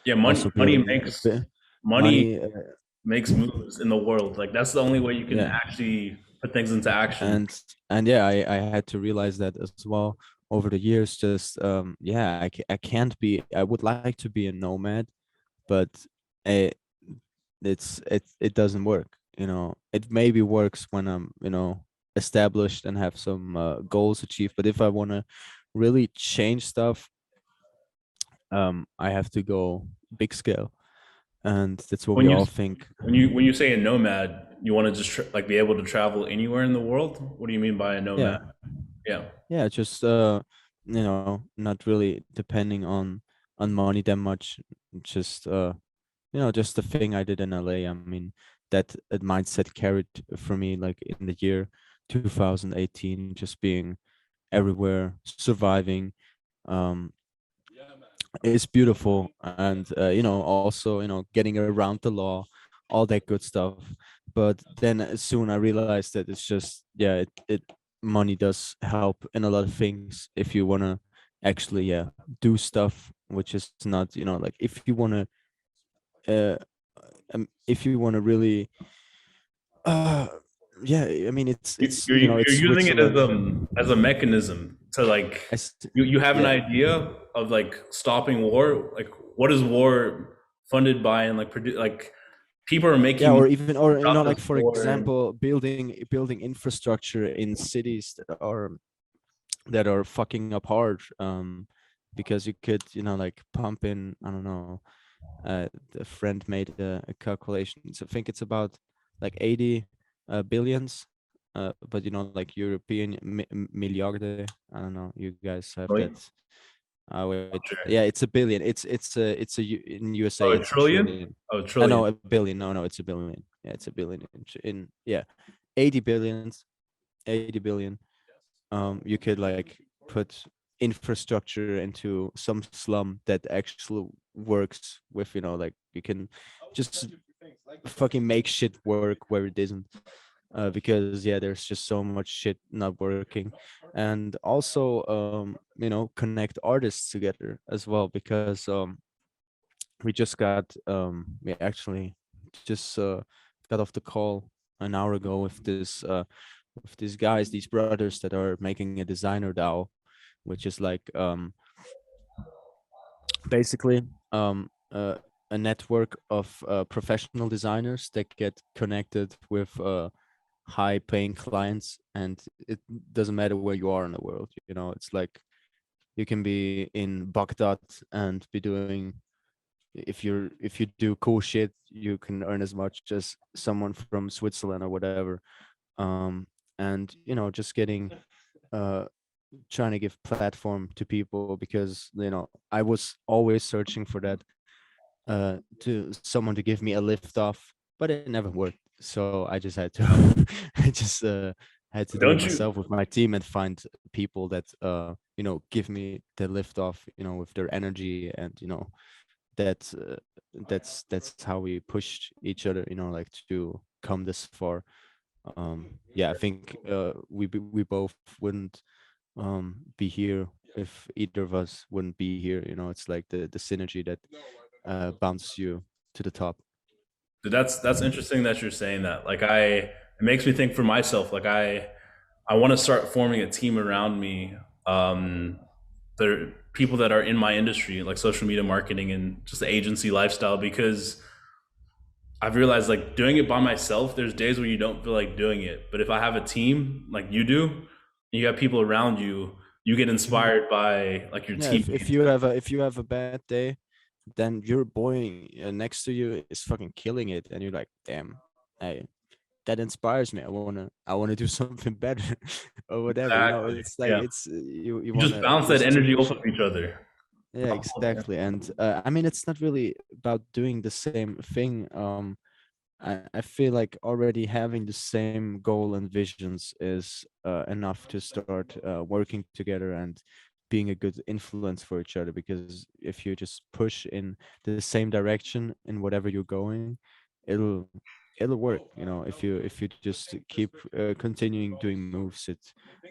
Speaker 4: Yeah,
Speaker 1: also building
Speaker 4: money
Speaker 1: money,
Speaker 4: makes moves in the world. Like that's the only way you can
Speaker 1: yeah,
Speaker 4: actually put things into action.
Speaker 1: and yeah, I had to realize that as well over the years. Just yeah, I can't be. I would like to be a nomad, but it it doesn't work. It maybe works when I'm established and have some goals achieved. But if I want to really change stuff, I have to go big scale, and that's what
Speaker 4: When
Speaker 1: we
Speaker 4: you
Speaker 1: all think.
Speaker 4: when you say a nomad, you want to just like be able to travel anywhere in the world. What do you mean by a nomad?
Speaker 1: Yeah,
Speaker 4: Yeah.
Speaker 1: yeah, just not really depending on money that much. Just just the thing I did in LA. I mean, that mindset carried for me like in the year 2018, just being everywhere, surviving. Um, it's beautiful, and also getting around the law, all that good stuff. But then soon I realized that it's just, yeah, it money does help in a lot of things if you want to actually, yeah, do stuff which is not, like if you want to if you want to really uh yeah, I mean it's it's
Speaker 4: You're using it
Speaker 1: Switzerland.
Speaker 4: as a mechanism to like
Speaker 1: I s-
Speaker 4: you have an
Speaker 1: yeah,
Speaker 4: idea of like stopping war. Like what is war funded by and like like people are
Speaker 1: yeah,
Speaker 4: making
Speaker 1: or
Speaker 4: money
Speaker 1: even,
Speaker 4: to
Speaker 1: or
Speaker 4: stop
Speaker 1: like
Speaker 4: this
Speaker 1: for
Speaker 4: war.
Speaker 1: example, building infrastructure in cities that are fucking up hard, because you could, like pump in, I don't know, a friend made a calculation, so I think it's about like 80 billions, but like European milliarde, I don't know, you guys have that.
Speaker 4: Like,
Speaker 1: Wait, yeah, it's a billion. In USA
Speaker 4: oh, a
Speaker 1: it's a
Speaker 4: trillion?
Speaker 1: trillion.
Speaker 4: Oh,
Speaker 1: No,
Speaker 4: trillion.
Speaker 1: a billion. No, it's a billion. Yeah, it's a billion yeah, 80 billions, 80 billion. You could like put infrastructure into some slum that actually works with, like you can just fucking make shit work where it isn't, because yeah, there's just so much shit not working. And also connect artists together as well, because we just got we actually just got off the call an hour ago with these guys, these brothers that are making a designer DAO, which is like basically a network of professional designers that get connected with high paying clients, and it doesn't matter where you are in the world. It's like you can be in Baghdad and be doing, if you do cool shit, you can earn as much as someone from Switzerland or whatever. And just getting uh trying to give platform to people, because I was always searching for that, to someone to give me a lift off, but it never worked. So I just had to I just had to do it
Speaker 4: Don't you
Speaker 1: myself with my team and find people that give me the lift off, with their energy, and that's that's how we pushed each other, like to come this far. Yeah, I think we both wouldn't be here if either of us wouldn't be here. It's like the synergy that bounces you to the top.
Speaker 4: Dude, that's interesting that you're saying that. Like it makes me think for myself. Like I want to start forming a team around me. That are people that are in my industry, like social media marketing and just the agency lifestyle, because I've realized like doing it by myself, there's days where you don't feel like doing it. But if I have a team like you do, and you have people around you, you get
Speaker 1: Mhm.
Speaker 4: inspired by like your
Speaker 1: Yeah,
Speaker 4: teammates.
Speaker 1: if you have a bad day, then your boy next to you is fucking killing it, and you're like, damn, I that inspires me. I wanna do something better, or whatever.
Speaker 4: Exactly.
Speaker 1: It's like
Speaker 4: Yeah.
Speaker 1: it's you
Speaker 4: You just
Speaker 1: wanna
Speaker 4: bounce that
Speaker 1: just to
Speaker 4: energy
Speaker 1: push
Speaker 4: off
Speaker 1: it.
Speaker 4: of each other.
Speaker 1: Yeah, exactly. And I mean, it's not really about doing the same thing. I feel like already having the same goal and visions is enough to start working together and being a good influence for each other. Because if you just push in the same direction in whatever you're going, it'll it'll work. If you just keep continuing doing moves,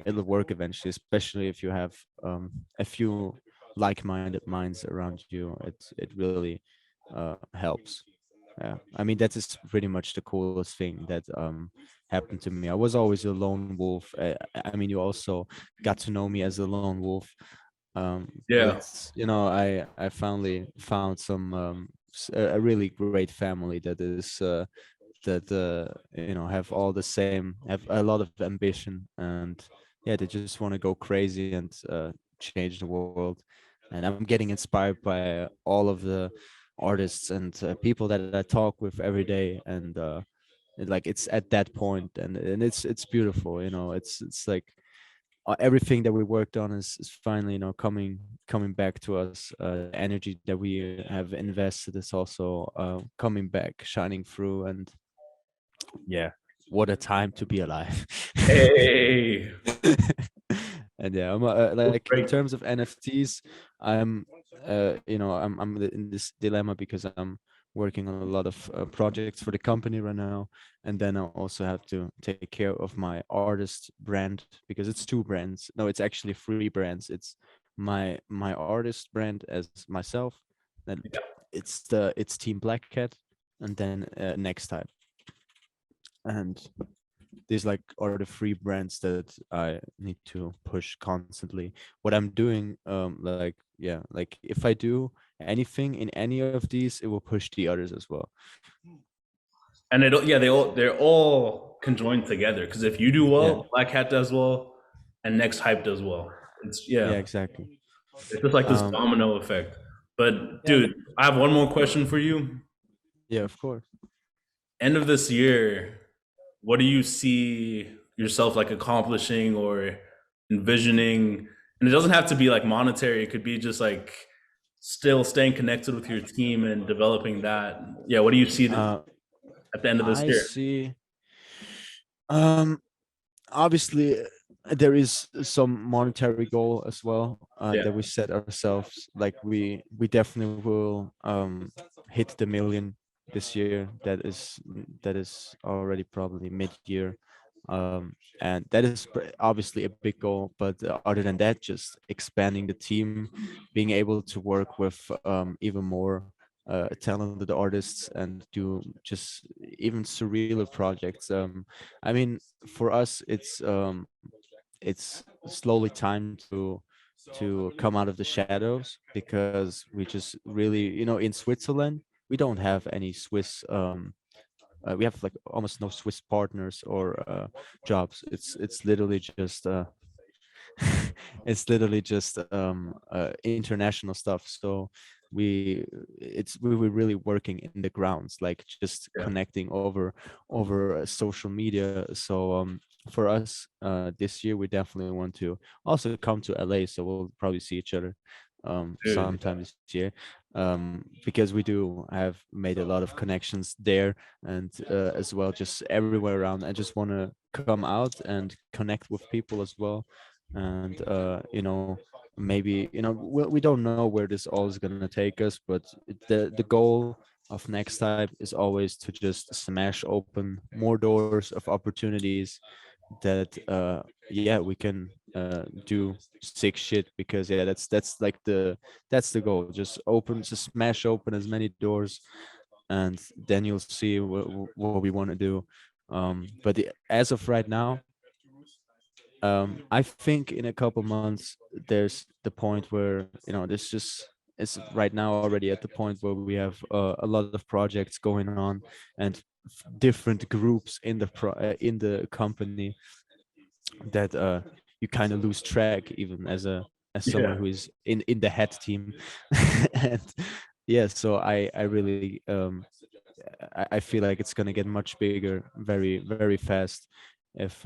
Speaker 1: it'll work eventually. Especially if you have a few like-minded minds around you, it really helps. Yeah, I mean that is pretty much the coolest thing that happened to me. I was always a lone wolf. I mean, you also got to know me as a lone wolf.
Speaker 4: Yeah.
Speaker 1: But I finally found a really great family that is that have all the same, have a lot of ambition, and yeah, they just want to go crazy and change the world. And I'm getting inspired by all of the artists and people that I talk with every day. And like it's at that point, and it's beautiful. It's like everything that we worked on is finally coming back to us. The energy that we have invested is also coming back, shining through. And yeah, what a time to be alive.
Speaker 4: Hey.
Speaker 1: And yeah, like in
Speaker 4: Great.
Speaker 1: terms of NFTs, I'm in this dilemma because I'm working on a lot of projects for the company right now. And then I also have to take care of my artist brand, because it's two brands. No, it's actually three brands. It's my artist brand as myself, then it's Team Black Cat, and then Next Type. And these like are the three brands that I need to push constantly. What I'm doing, like yeah, like if I do anything in any of these, it will push the others as well.
Speaker 4: And yeah, they're all conjoined together. Because if you do
Speaker 1: Yeah,
Speaker 4: well, Black Hat does well, and Next Hype does well. It's
Speaker 1: yeah,
Speaker 4: yeah,
Speaker 1: exactly.
Speaker 4: it's just like this
Speaker 1: Um,
Speaker 4: domino effect. But
Speaker 1: yeah,
Speaker 4: dude, I have one more question for you.
Speaker 1: yeah, of course.
Speaker 4: End of this year, what do you see yourself like accomplishing or envisioning? And it doesn't have to be like monetary. It could be just like still staying connected with your team and developing that. Yeah, what do you see
Speaker 1: Uh,
Speaker 4: at the end of this
Speaker 1: I
Speaker 4: year?
Speaker 1: see. Um, Obviously there is some monetary goal as well
Speaker 4: Yeah,
Speaker 1: that we set ourselves. Like we definitely will hit the million this year. That is already probably mid-year. And that is obviously a big goal. But other than that, just expanding the team, being able to work with even more talented artists and do just even surrealer projects. I mean, for us, it's slowly time to come out of the shadows, because we just really, in Switzerland, we don't have any Swiss. We have like almost no Swiss partners or jobs. It's literally just it's literally just international stuff. So we were really working in the grounds, like just
Speaker 4: yeah,
Speaker 1: connecting over social media. So for us this year, we definitely want to also come to LA, so we'll probably see each other
Speaker 4: dude.
Speaker 1: sometime this year, because we do have made a lot of connections there, and as well just everywhere around. I just want to come out and connect with people as well. And maybe we don't know where this all is going to take us, but the goal of Next Type is always to just smash open more doors of opportunities, that yeah, we can do sick shit. Because yeah, that's the goal. Just smash open as many doors, and then you'll see what we want to do. But as of right now, I think in a couple months there's the point where this just it's right now already at the point where we have a lot of projects going on, and different groups in the company, that you kind of lose track, even as someone
Speaker 4: Yeah,
Speaker 1: who is in the head team. And yeah, so I really I feel like it's gonna get much bigger very fast if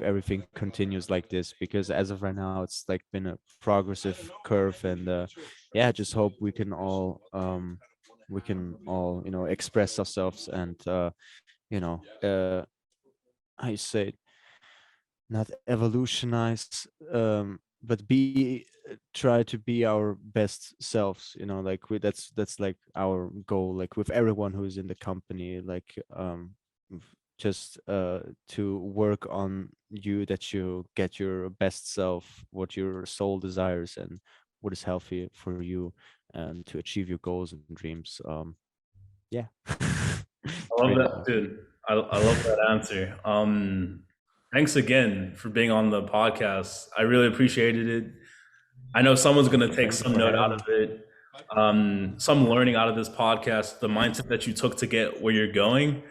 Speaker 1: everything continues like this, because as of right now it's like been a progressive curve. And yeah, I just hope we can all, you know, express ourselves and you know, how you say it, not evolutionize, but be try to be our best selves, you know, like that's like our goal, like with everyone who's in the company, like just to work on you, that you get your best self, what your soul desires and what is healthy for you, and to achieve your goals and dreams. Yeah.
Speaker 4: I love
Speaker 1: Pretty
Speaker 4: that,
Speaker 1: much.
Speaker 4: dude. I love that answer. Thanks again for being on the podcast. I really appreciated it. I know someone's going to take
Speaker 1: Thank you
Speaker 4: some
Speaker 1: for
Speaker 4: note out
Speaker 1: having
Speaker 4: of
Speaker 1: me.
Speaker 4: it, some learning out of this podcast, the mindset that you took to get where you're going.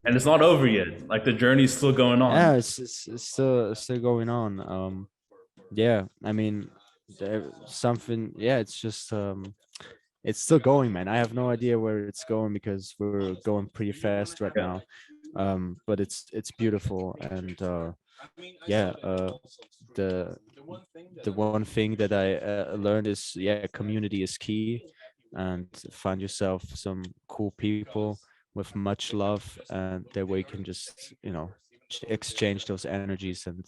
Speaker 4: And it's not over yet. Like the journey's still going on.
Speaker 1: Yeah, it's still going on. Yeah, I mean, something. Yeah, it's just it's still going, man. I have no idea where it's going because we're going pretty fast right
Speaker 4: Yeah.
Speaker 1: now. But it's beautiful. And yeah, the the one thing that I learned is, yeah, community is key, and find yourself some cool people with much love, and that way you can just, you know, exchange those energies and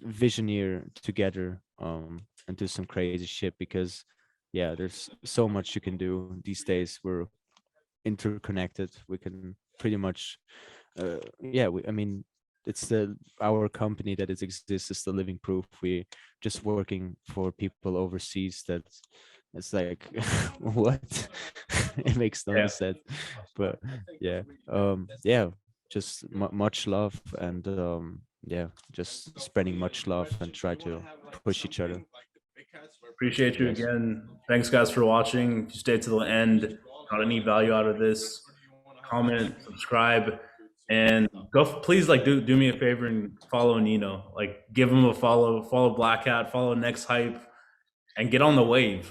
Speaker 1: visioneer together, and do some crazy shit. Because yeah, there's so much you can do these days. We're interconnected. We can pretty much yeah, I mean, it's the our company that it exists is the living proof. We just working for people overseas that it's like what. It makes no
Speaker 4: Yeah.
Speaker 1: sense. But yeah, yeah, just much love. And yeah, just spreading much love and try to push each other.
Speaker 4: Appreciate you
Speaker 1: Yes.
Speaker 4: again. Thanks, guys, for watching. If you stayed to the end, got any value out of this, comment, subscribe, and go. Please, like, do me a favor and follow Nino. Like, give him a follow. Follow Black Hat. Follow Next Hype, and get on the wave.